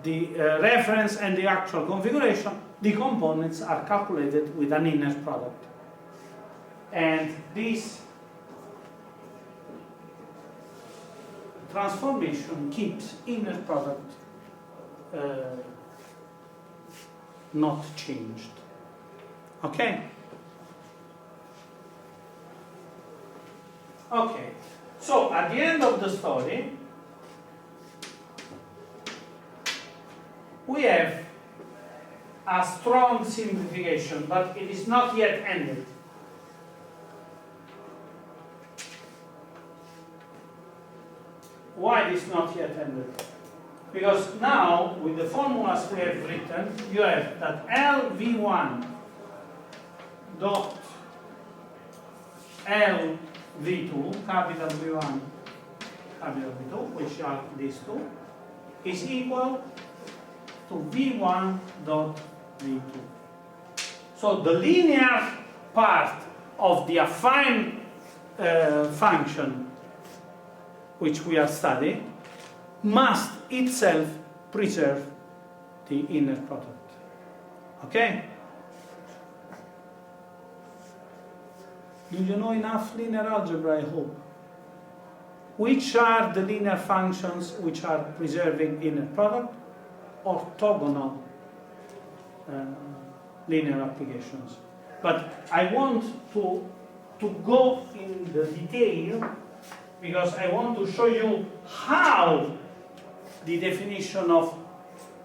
Speaker 1: the reference and the actual configuration, the components are calculated with an inner product. And this transformation keeps inner product not changed. Okay? Okay. So at the end of the story, we have a strong simplification, but it is not yet ended. Why it is not yet ended? Because now, with the formulas we have written, you have that LV1 dot LV2, capital V1, capital V2, which are these two, is equal to V1 dot V2. So the linear part of the affine function which we are studying must itself preserve the inner product. Okay? Do you know enough linear algebra, I hope? Which are the linear functions which are preserving inner product? Orthogonal linear applications. But I want to go in the detail because I want to show you how the definition of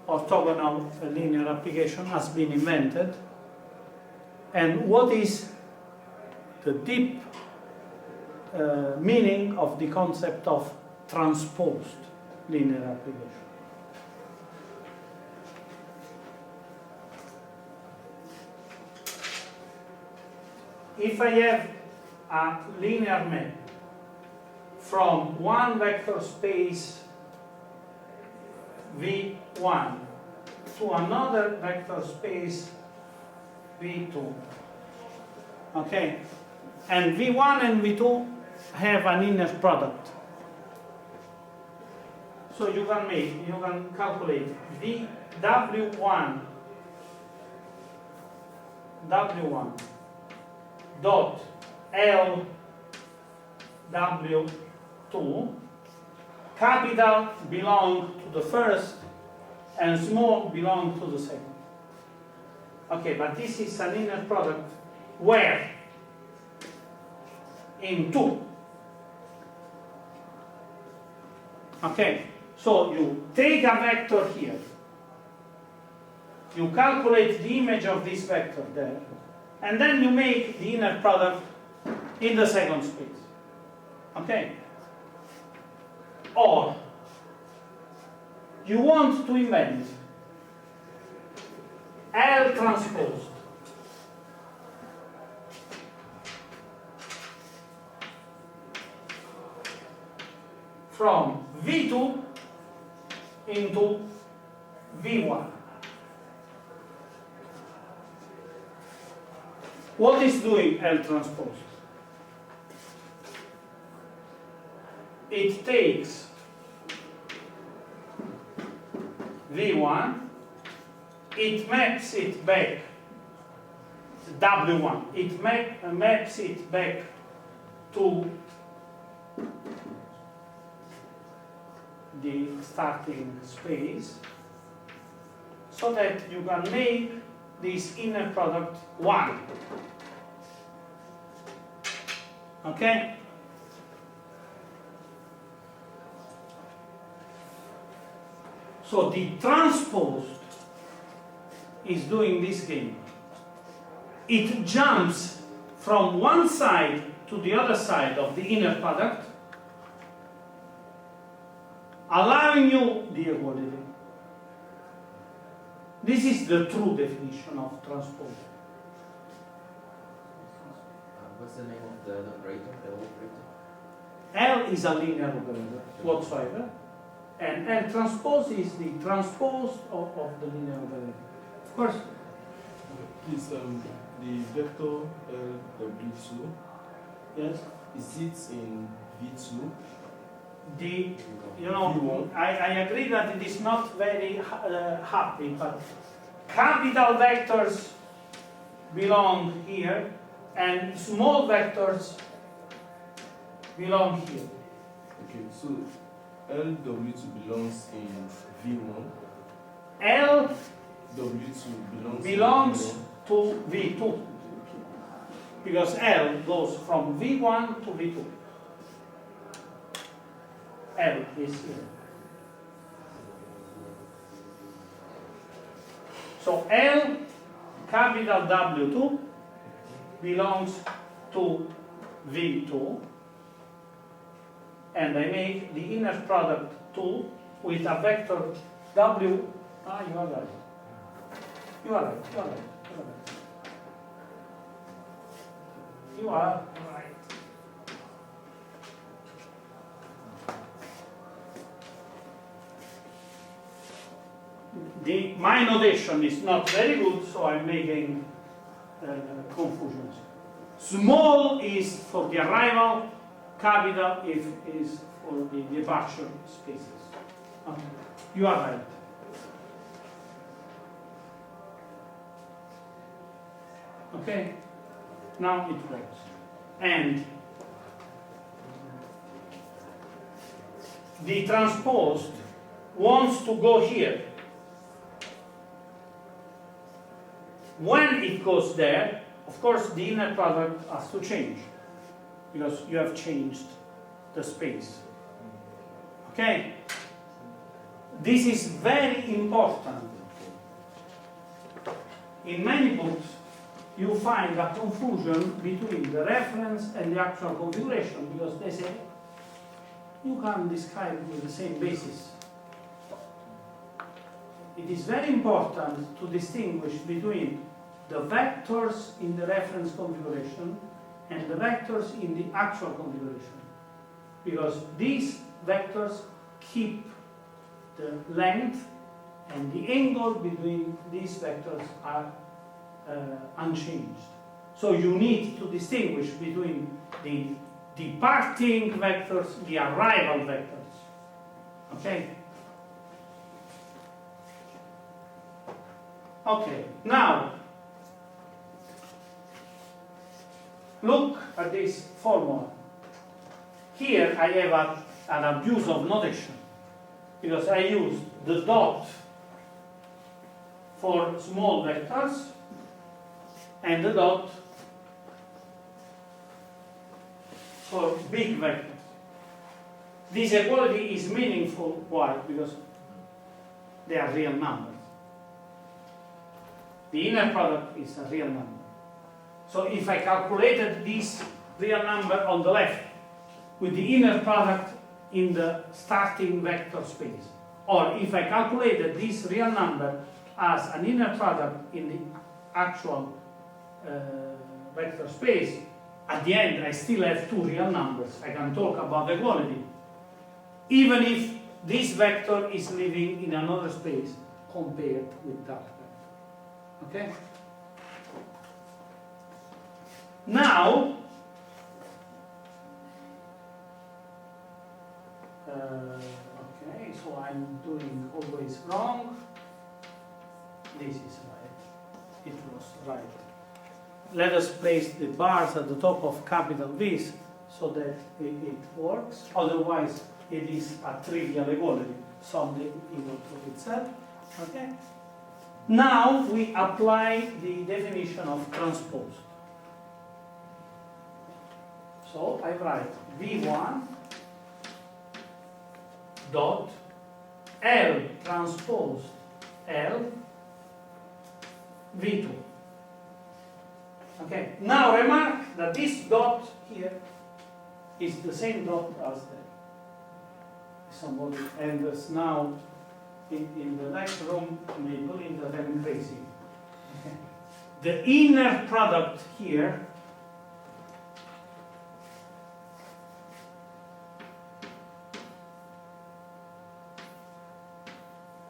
Speaker 1: orthogonal linear application has been invented and what is the deep meaning of the concept of transposed linear application. If I have a linear map from one vector space V1 to another vector space V2, okay, and V1 and V2 have an inner product, so you can calculate W1 dot LW2, capital belong to the first and small belong to the second. Okay, but this is an inner product where? In 2. Okay, so you take a vector here, you calculate the image of this vector there, and then you make the inner product in the second space. Okay? Or you want to invent L transposed from V2 into V1. What is doing L transposed? It takes V1, it maps it back, W1, it maps it back to the starting space so that you can make this inner product 1. Okay? So the transposed is doing this game. It jumps from one side to the other side of the inner product, allowing you the equality. This is the true definition of transpose.
Speaker 2: What's the name of the operator, the operator?
Speaker 1: L is a linear operator whatsoever, and L transpose is the transpose of the linear operator. Of course.
Speaker 3: Please, the vector LW2,
Speaker 1: Yes.
Speaker 3: is it in V2?
Speaker 1: I agree that it is not very happy, but capital vectors belong here, and small vectors belong here.
Speaker 3: Okay, so LW2 belongs in V1.
Speaker 1: L
Speaker 3: W2 belongs
Speaker 1: belongs
Speaker 3: in V1.
Speaker 1: to V2. Because L goes from V1 to V2. L is here. So L, capital W2, belongs to V2, and I make the inner product 2 with a vector W. Ah, you are right. You are right. You are right. You are right. You are right. My notation is not very good, so I'm making confusions. Small is for the arrival, capital is for the departure spaces. Okay. You are right. Okay? Now it works. And the transposed wants to go here. When it goes there, of course, the inner product has to change because you have changed the space. Okay? This is very important. In many books, you find a confusion between the reference and the actual configuration because they say you can't describe it with the same basis. It is very important to distinguish between the vectors in the reference configuration and the vectors in the actual configuration, because these vectors keep the length and the angle between these vectors are unchanged. So you need to distinguish between the departing vectors, the arrival vectors. Okay? Okay, now look at this formula. Here I have an abuse of notation because I use the dot for small vectors and the dot for big vectors. This equality is meaningful. Why? Because they are real numbers. The inner product is a real number. So if I calculated this real number on the left with the inner product in the starting vector space, or if I calculated this real number as an inner product in the actual vector space, at the end I still have two real numbers. I can talk about equality, even if this vector is living in another space compared with that vector. Okay? Now, okay, so I'm doing always wrong. This is right. It was right. Let us place the bars at the top of capital V's so that it works. Otherwise, it is a trivial equality, something equal to itself. Okay? Now we apply the definition of transpose. So I write V1 dot L transpose L V2. Okay. Now remark that this dot here is the same dot as somebody and is now in the next room may believe that I'm crazy. Okay. The inner product here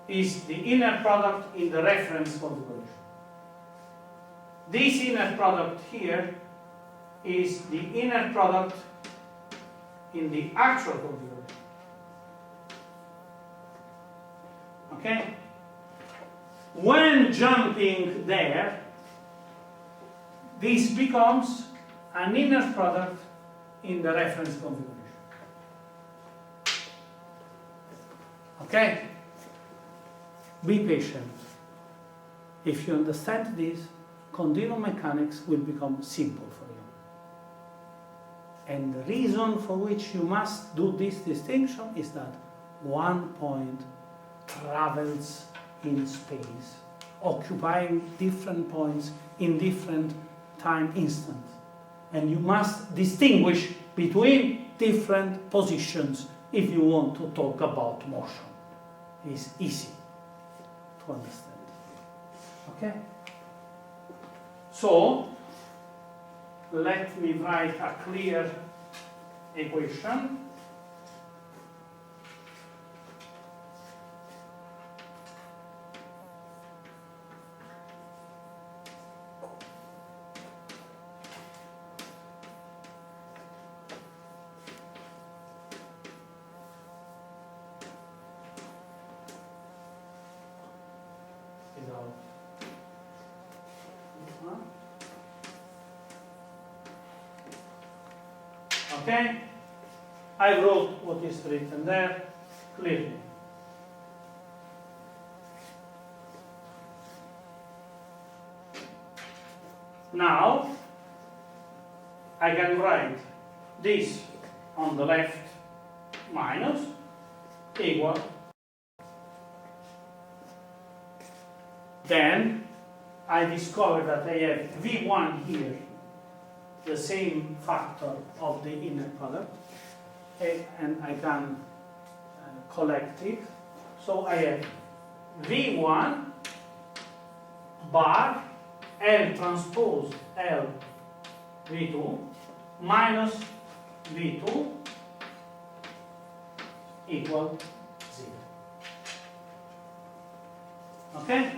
Speaker 1: is the inner product in the reference configuration. This inner product here is the inner product in the actual configuration. Okay? When jumping there, this becomes an inner product in the reference configuration. Okay? Be patient. If you understand this, continuum mechanics will become simple for you. And the reason for which you must do this distinction is that one point travels in space, occupying different points in different time instants. And you must distinguish between different positions if you want to talk about motion. It's easy to understand. Okay? So, let me write a clear equation. Okay, I wrote what is written there clearly. Now I can write this on the left minus equal. Then I discover that I have V1 here, the same factor of the inner product, and I can collect it. So I have V1 bar L transpose L V2 minus V2 equal 0. Okay?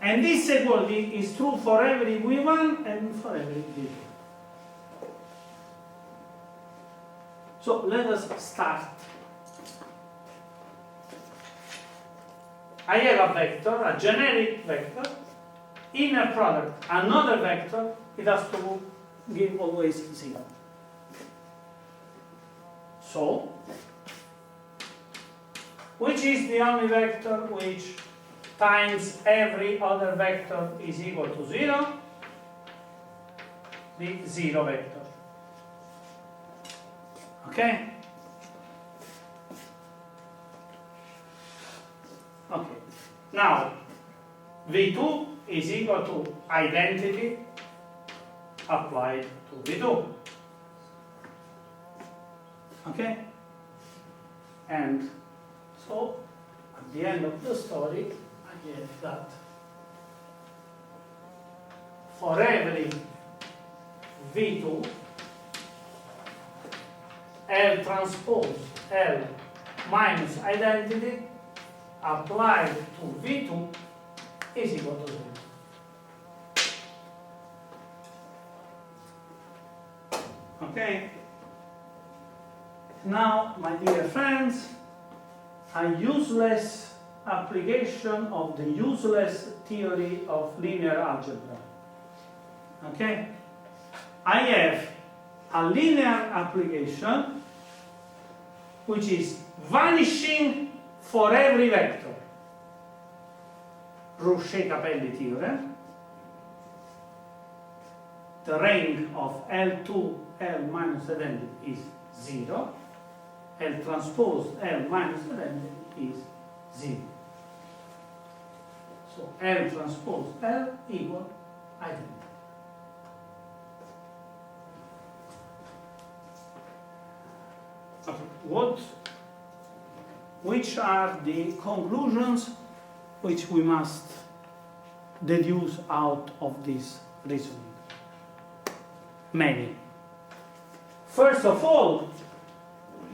Speaker 1: And this equality is true for every V1 and for every V2. So let us start. I have a vector, a generic vector, inner product, another vector, it has to give always 0. So, which is the only vector which times every other vector is equal to 0? The 0 vector. Okay? Okay. Now, V2 is equal to identity applied to V2. Okay? And so, at the end of the story, I get that for every V2, L transpose L minus identity applied to V2 is equal to 0. Okay? Now, my dear friends, a useless application of the useless theory of linear algebra. Okay? I have a linear application which is vanishing for every vector. Rouchet-Capelli theorem. The rank of L2 L minus identity is 0. L transpose L minus identity is 0. So L transpose L equal identity. Okay. Which are the conclusions which we must deduce out of this reasoning? Many. First of all,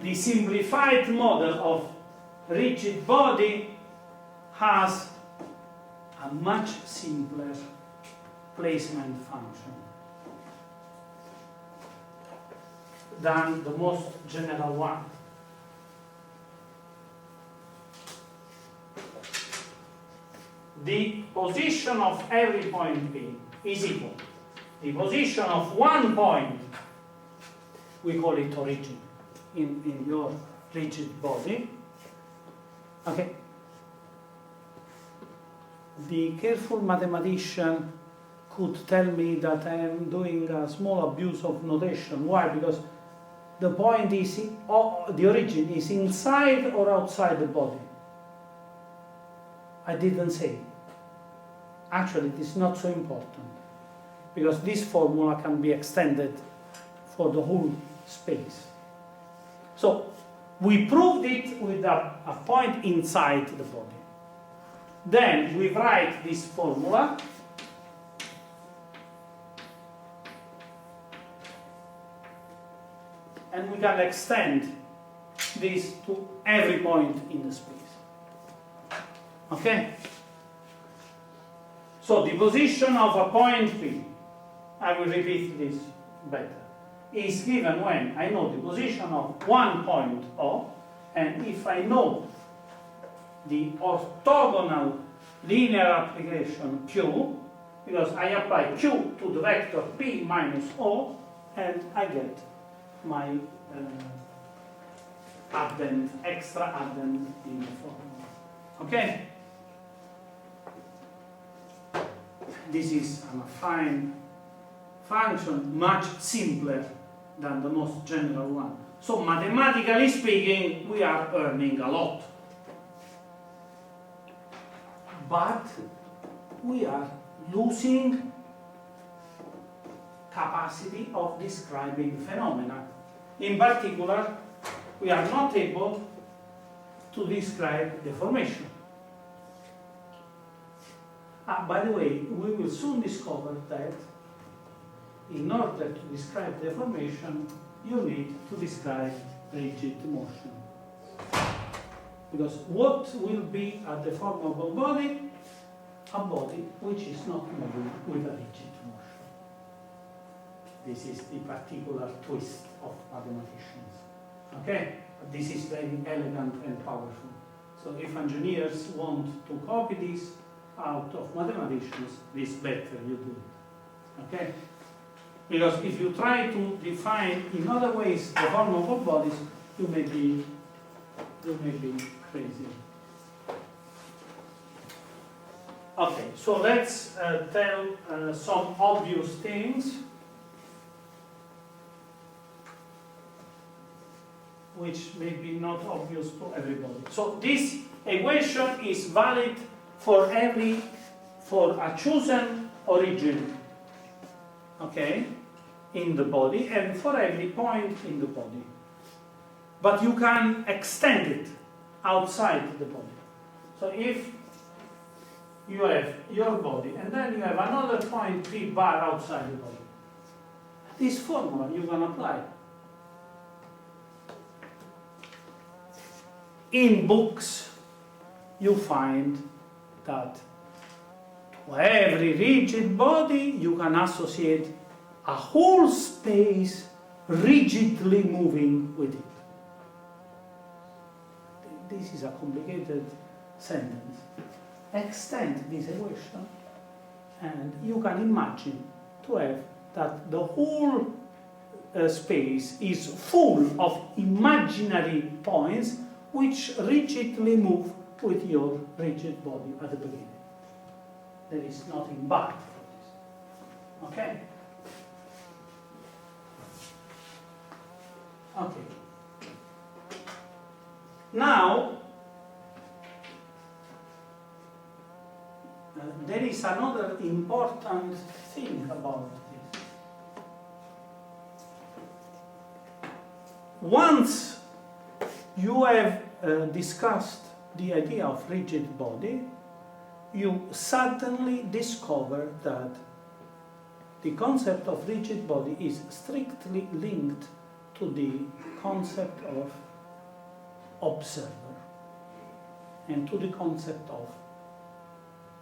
Speaker 1: the simplified model of rigid body has a much simpler placement function than the most general one. The position of every point P is equal. The position of one point, we call it origin, in your rigid body, Okay. The careful mathematician could tell me that I am doing a small abuse of notation. Why? Because the point is, the origin is inside or outside the body. I didn't say. Actually, it is not so important, because this formula can be extended for the whole space. So, we proved it with a point inside the body. Then we write this formula. And we can extend this to every point in the space. Okay? So the position of a point P, I will repeat this better, is given when I know the position of one point O, and if I know the orthogonal linear application Q, because I apply Q to the vector P minus O, and I get my extra addend in the formula. Okay? This is a fine function, much simpler than the most general one. So mathematically speaking, we are earning a lot. But we are losing capacity of describing phenomena. In particular, we are not able to describe deformation. By the way, we will soon discover that in order to describe deformation, you need to describe rigid motion. Because what will be a deformable body? A body which is not moving with a rigid motion. This is the particular twist of mathematicians. Okay? But this is very elegant and powerful. So if engineers want to copy this out of mathematicians, this better you do it. Okay? Because if you try to define in other ways deformable bodies, you may be crazy. Okay, so let's tell some obvious things which may be not obvious to everybody. So this equation is valid for a chosen origin, okay, in the body, and for every point in the body. But you can extend it outside the body. So if you have your body, and then you have another point P bar outside the body, this formula you can apply. In books, you find that to every rigid body, you can associate a whole space rigidly moving with it. This is a complicated sentence. Extend this equation, and you can imagine to have that the whole space is full of imaginary points which rigidly move with your rigid body at the beginning. There is nothing bad for this. Okay? Okay. Now, there is another important thing about this. Once you have discussed the idea of rigid body, you suddenly discover that the concept of rigid body is strictly linked to the concept of observer and to the concept of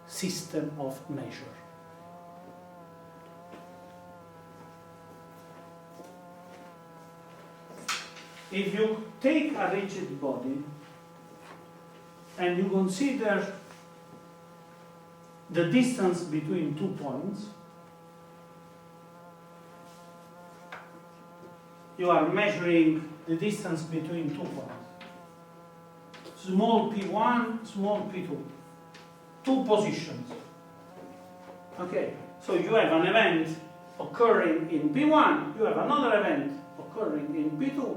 Speaker 1: system of measure. If you take a rigid body and you consider the distance between 2 points, you are measuring the distance between 2 points. small p1, small p2. Two positions. Okay, so you have an event occurring in p1, you have another event occurring in p2,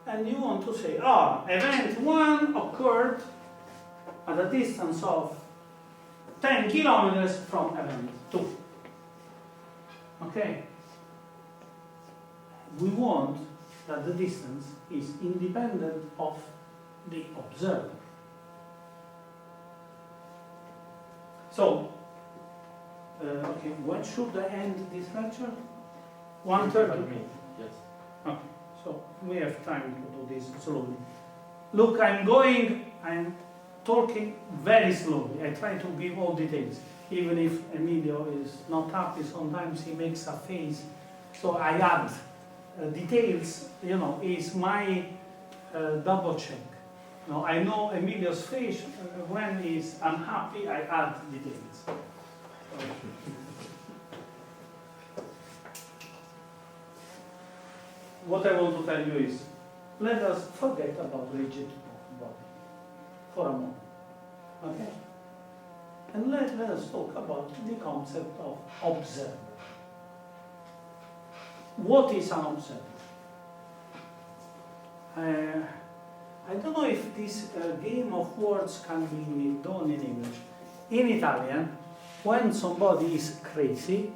Speaker 1: and you want to say, event 1 occurred at a distance of 10 kilometers from event 2. Okay? We want that the distance is independent of the observer. So, okay, when should I end this lecture? 1:30?
Speaker 2: Yes.
Speaker 1: Okay, so we have time to do this slowly. Look, I'm talking very slowly. I try to give all details. Even if Emilio is not happy, sometimes he makes a face. So I add details, is my double check. I know Emilio's face when he's unhappy, I add details. What I want to tell you is, let us forget about rigid body for a moment. Okay? And let us talk about the concept of observer. What is an observer? I don't know if this game of words can be done in English. In Italian, when somebody is crazy,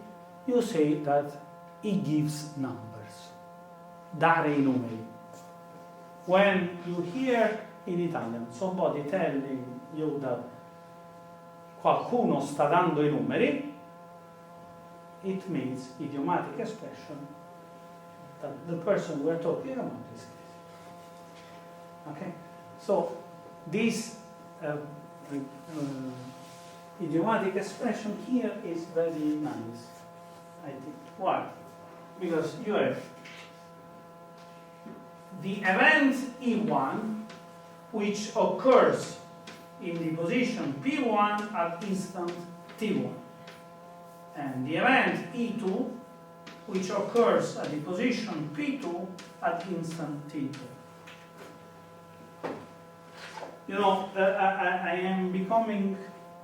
Speaker 1: you say that he gives numbers. Dare I numeri. When you hear in Italian somebody telling you that qualcuno sta dando I numeri, it means idiomatic expression that the person we're talking about is crazy. Okay? So, this idiomatic expression here is very nice, I think. Why? Because you have the event E1, which occurs in the position P1 at instant T1. And the event E2, which occurs at the position P2 at instant T2. I am becoming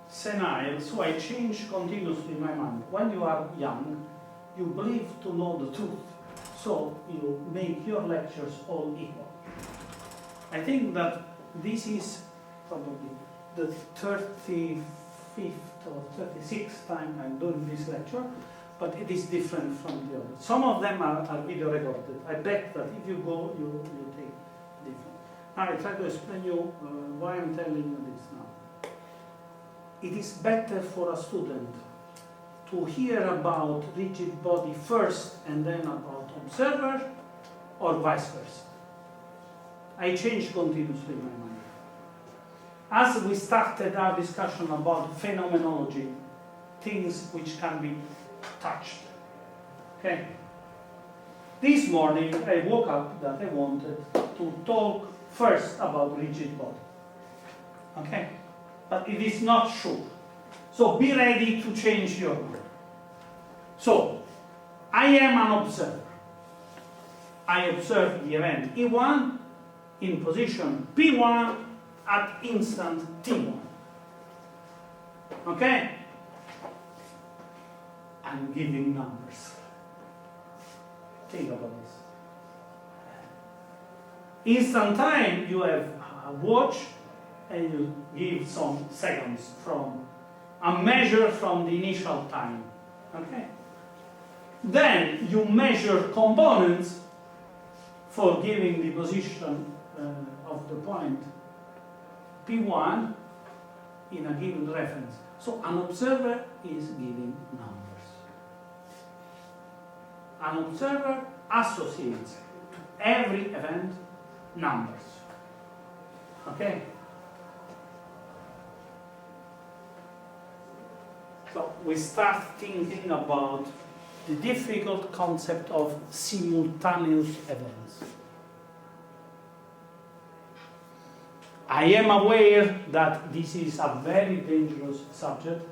Speaker 1: senile, so I change continuously my mind. When you are young, you believe to know the truth, so you make your lectures all equal. I think that this is probably the 35th or 36th time I'm doing this lecture, but it is different from the others. Some of them are video recorded. I bet that if you go, you take different. Now I try to explain you why I'm telling you this now. It is better for a student to hear about rigid body first and then about observer, or vice versa. I change continuously my mind. As we started our discussion about phenomenology, things which can be touched. Okay? This morning I woke up that I wanted to talk first about rigid body. Okay? But it is not sure. So be ready to change your mind. So, I am an observer. I observe the event E1 in position P1 at instant T1. Okay? I'm giving numbers. Think about this. Instant time, you have a watch and you give some seconds from a measure from the initial time. Okay? Then you measure components for giving the position of the point P1 in a given reference. So an observer is giving numbers. An observer associates to every event numbers. Okay? So we start thinking about the difficult concept of simultaneous events. I am aware that this is a very dangerous subject,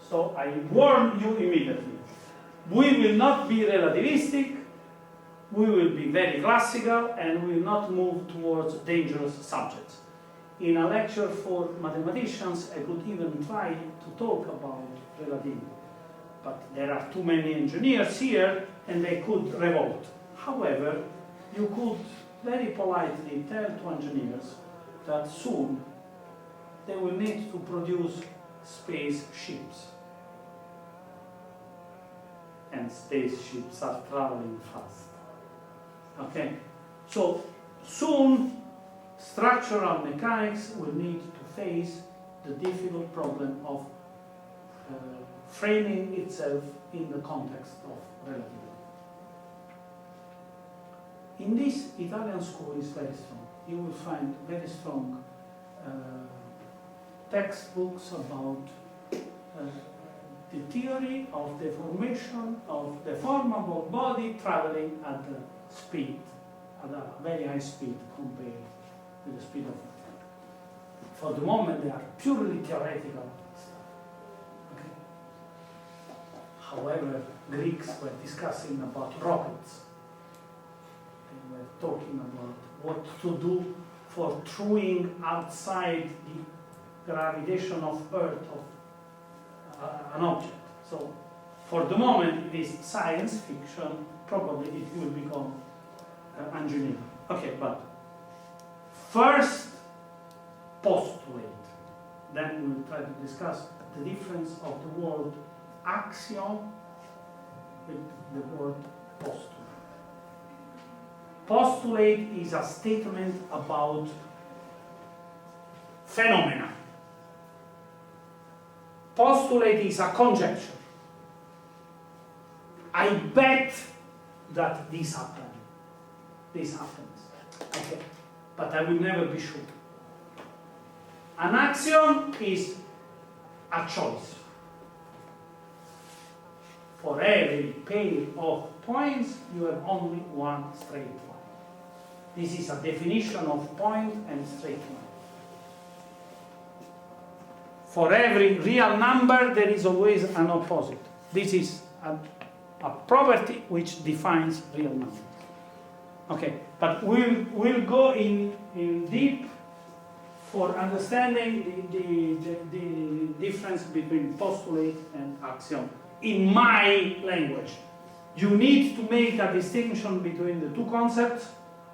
Speaker 1: so I warn you immediately. We will not be relativistic, we will be very classical, and we will not move towards dangerous subjects. in a lecture for mathematicians, I could even try to talk about relativity. But there are too many engineers here, and they could revolt. However, you could very politely tell to engineers that soon they will need to produce spaceships. And spaceships are traveling fast. Okay? So soon structural mechanics will need to face the difficult problem of framing itself in the context of relativity. In this, Italian school is very strong. You will find very strong textbooks about the theory of the formation of the formable body traveling at the speed, at a very high speed compared to the speed of light. For the moment, they are purely theoretical stuff. Okay. However, Greeks were discussing about rockets. They were talking about what to do for throwing outside the gravitation of Earth of an object. So, for the moment, it is science fiction. Probably it will become engineering. Okay, but first postulate. Then we will try to discuss the difference of the word axiom with the word postulate. Postulate is a statement about phenomena. Postulate is a conjecture. I bet that this happened. This happens. Okay. But I will never be sure. An axiom is a choice. For every pair of points, you have only one straight line. This is a definition of point and straight line. For every real number, there is always an opposite. This is a property which defines real numbers. Okay, but we'll go in deep for understanding the difference between postulate and axiom. In my language, you need to make a distinction between the two concepts,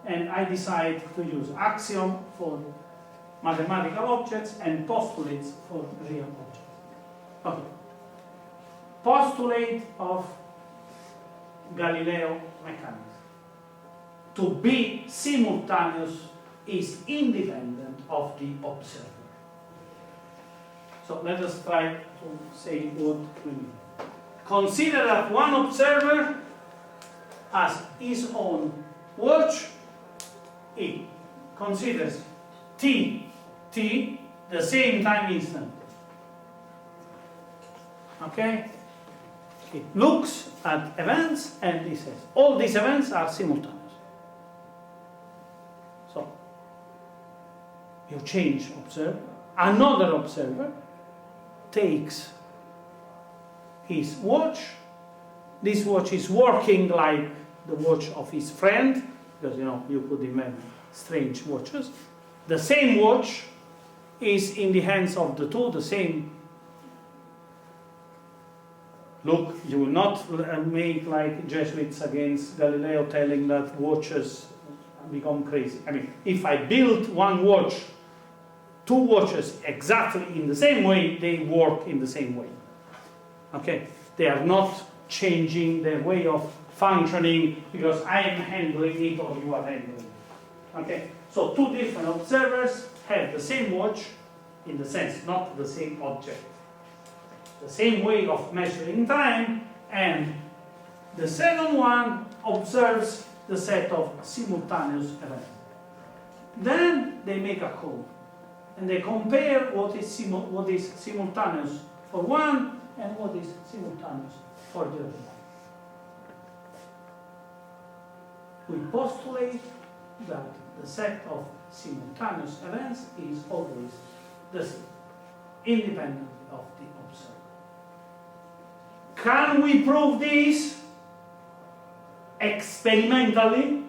Speaker 1: and I decide to use axiom for mathematical objects and postulates for real objects. Okay. Postulate of Galileo mechanics. To be simultaneous is independent of the observer. So let us try to say what we mean. Consider that one observer has his own watch. He considers t the same time instant. Okay? It looks at events and it says all these events are simultaneous. So you change observer. Another observer takes his watch. This watch is working like the watch of his friend, because you could imagine strange watches. The same watch is in the hands of the two, the same. Look, you will not make like Jesuits against Galileo telling that watches become crazy. I mean, if I build one watch, two watches exactly in the same way, they work in the same way. Okay? They are not changing their way of functioning because I am handling it or you are handling it. Okay? So two different observers have the same watch in the sense, not the same object. The same way of measuring time, and the second one observes the set of simultaneous events. Then they make a code, and they compare what is simultaneous for one and what is simultaneous for the other one. We postulate that the set of simultaneous events is always the same, independent of the observer. Can we prove this experimentally?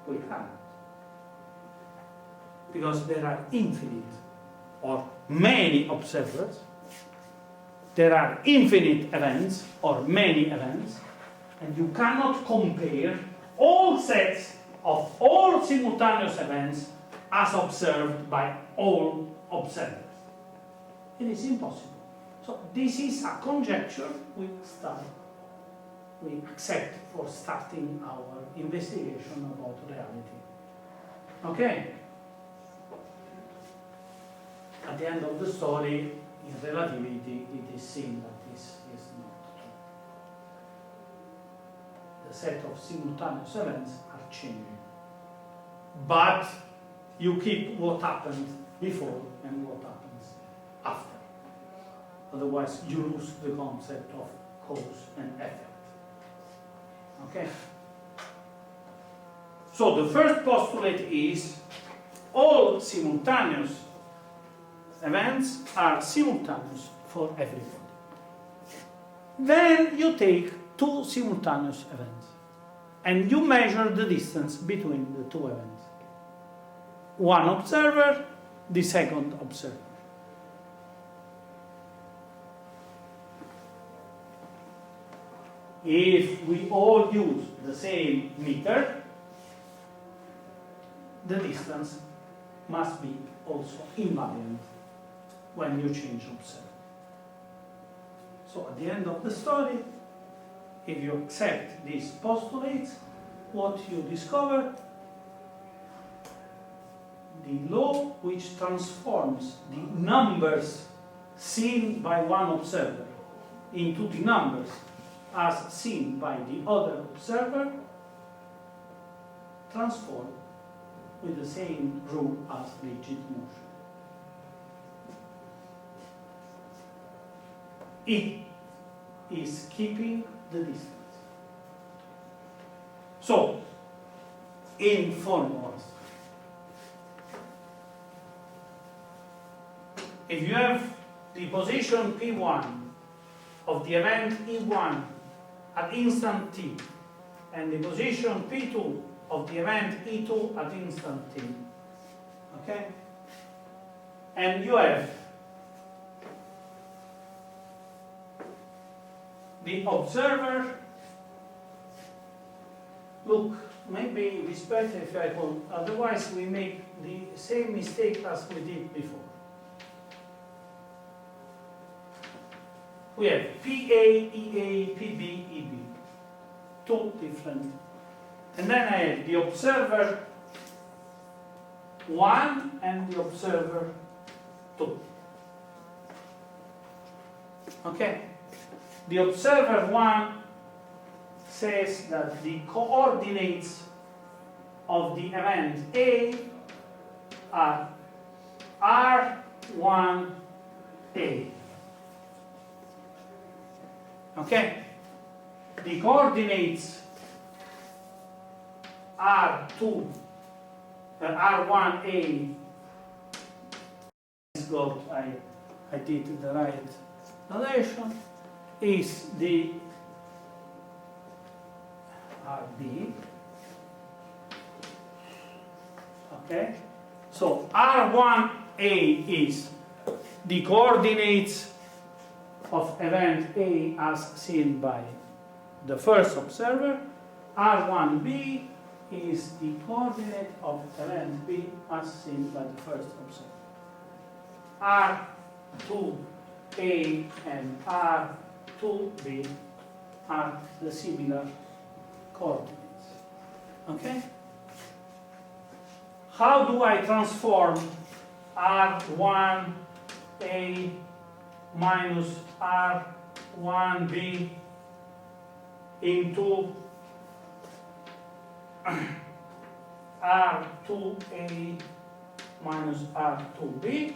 Speaker 1: We can. because there are infinite or many observers, there are infinite events or many events, and you cannot compare all sets of all simultaneous events as observed by all observers. It is impossible. So this is a conjecture we accept for starting our investigation about reality. Okay? At the end of the story, in relativity, it is seen that this is not true. The set of simultaneous events are changing. But you keep what happened before and what happens after. Otherwise, you lose the concept of cause and effect. Okay? So the first postulate is all simultaneous events are simultaneous for everybody. Then you take two simultaneous events and you measure the distance between the two events. One observer, the second observer. If we all use the same meter, the distance must be also invariant when you change observer. So at the end of the story, if you accept these postulates, what you discover, the law which transforms the numbers seen by one observer into the numbers as seen by the other observer, transform with the same rule as rigid motion. It is keeping the distance. So, in formulas, if you have the position P1 of the event E1 at instant t, and the position P2 of the event E2 at instant t, okay? And you have the observer, look, maybe it's better if I call, otherwise we make the same mistake as we did before. We have PA, EA, PB, EB, two different. And then I have the observer 1 and the observer 2. Okay? The observer 1 says that the coordinates of the event A are R1A. Okay? The coordinates R2, R1A, I did the right notation, is the RB. Okay? So R1A is the coordinates of event A as seen by the first observer. R1B is the coordinate of event B as seen by the first observer. R2A and R2B are the similar coordinates. Okay? How do I transform R1A minus R1B into R2A minus R2B?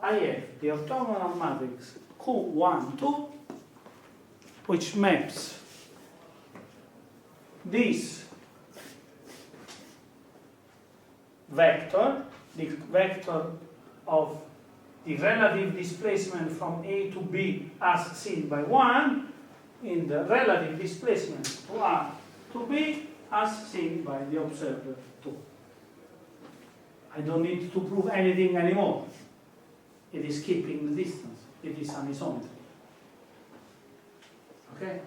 Speaker 1: I have the orthogonal matrix Q1, 2, which maps this vector, the vector of the relative displacement from A to B as seen by 1, in the relative displacement to R to B as seen by the observer 2. I don't need to prove anything anymore. It is keeping the distance. It is an isometry. Okay?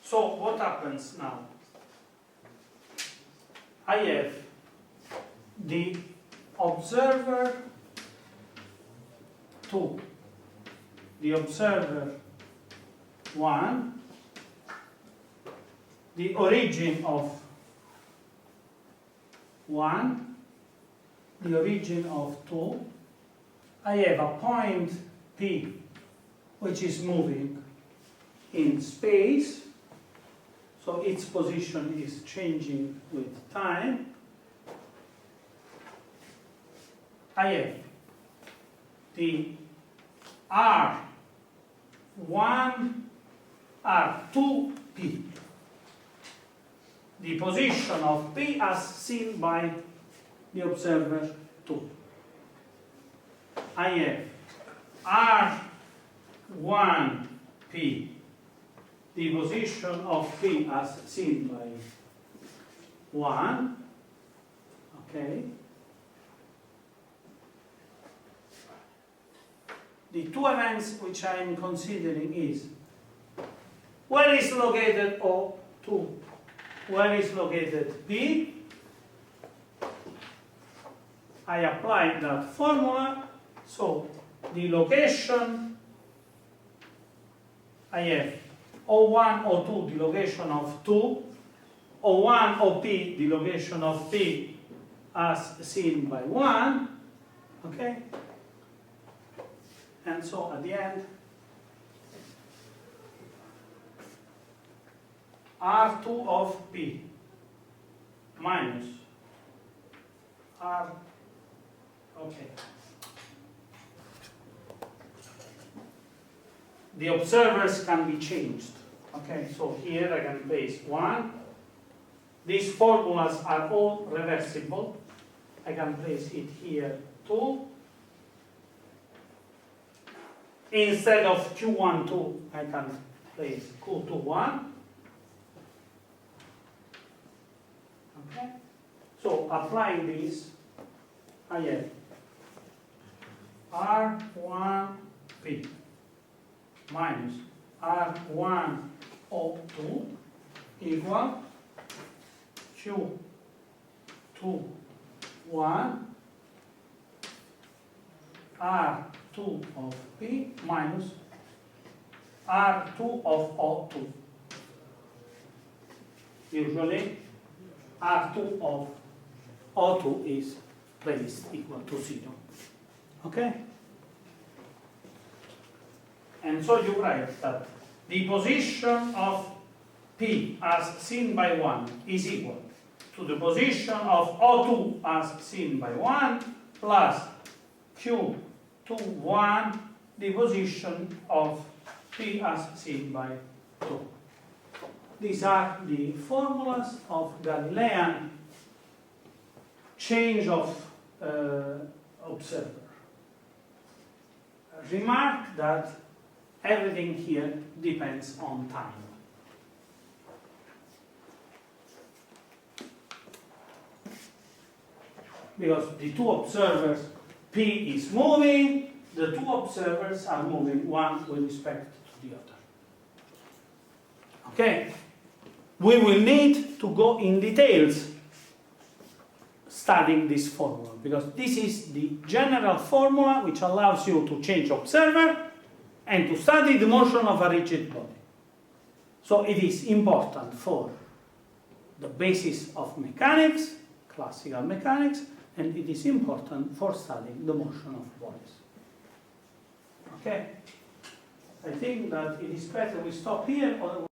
Speaker 1: So what happens now? I have the observer 2, the observer 1, the origin of 1, the origin of 2. I have a point P which is moving in space, so its position is changing with time. I have the R1, R2P, the position of P as seen by the observer 2. I have R1P, the position of P as seen by 1, okay? The two events which I am considering is, where is located O2? Where is located P? I applied that formula, so the location, I have O1, O2, the location of 2, O1, OP, the location of P as seen by 1, okay? And so at the end, R2 of P minus R, okay. The observers can be changed. Okay, so here I can place 1. These formulas are all reversible. I can place it here 2. Instead of Q1, 2, I can place Q2, 1. Okay? So applying this, I have R1P minus R1O2 equal Q2, 1 R2 of P minus R2 of O2. Usually R2 of O2 is placed equal to 0. Okay? And so you write that the position of P as seen by 1 is equal to the position of O2 as seen by 1 plus Q2, 1, the position of P as seen by 2. These are the formulas of Galilean change of observer. Remark that everything here depends on time. Because the two observers, P is moving, the two observers are moving one with respect to the other. Okay? We will need to go in details studying this formula, because this is the general formula which allows you to change observer and to study the motion of a rigid body. So it is important for the basis of mechanics, classical mechanics, and it is important for studying the motion of bodies. Okay? I think that it is better we stop here, otherwise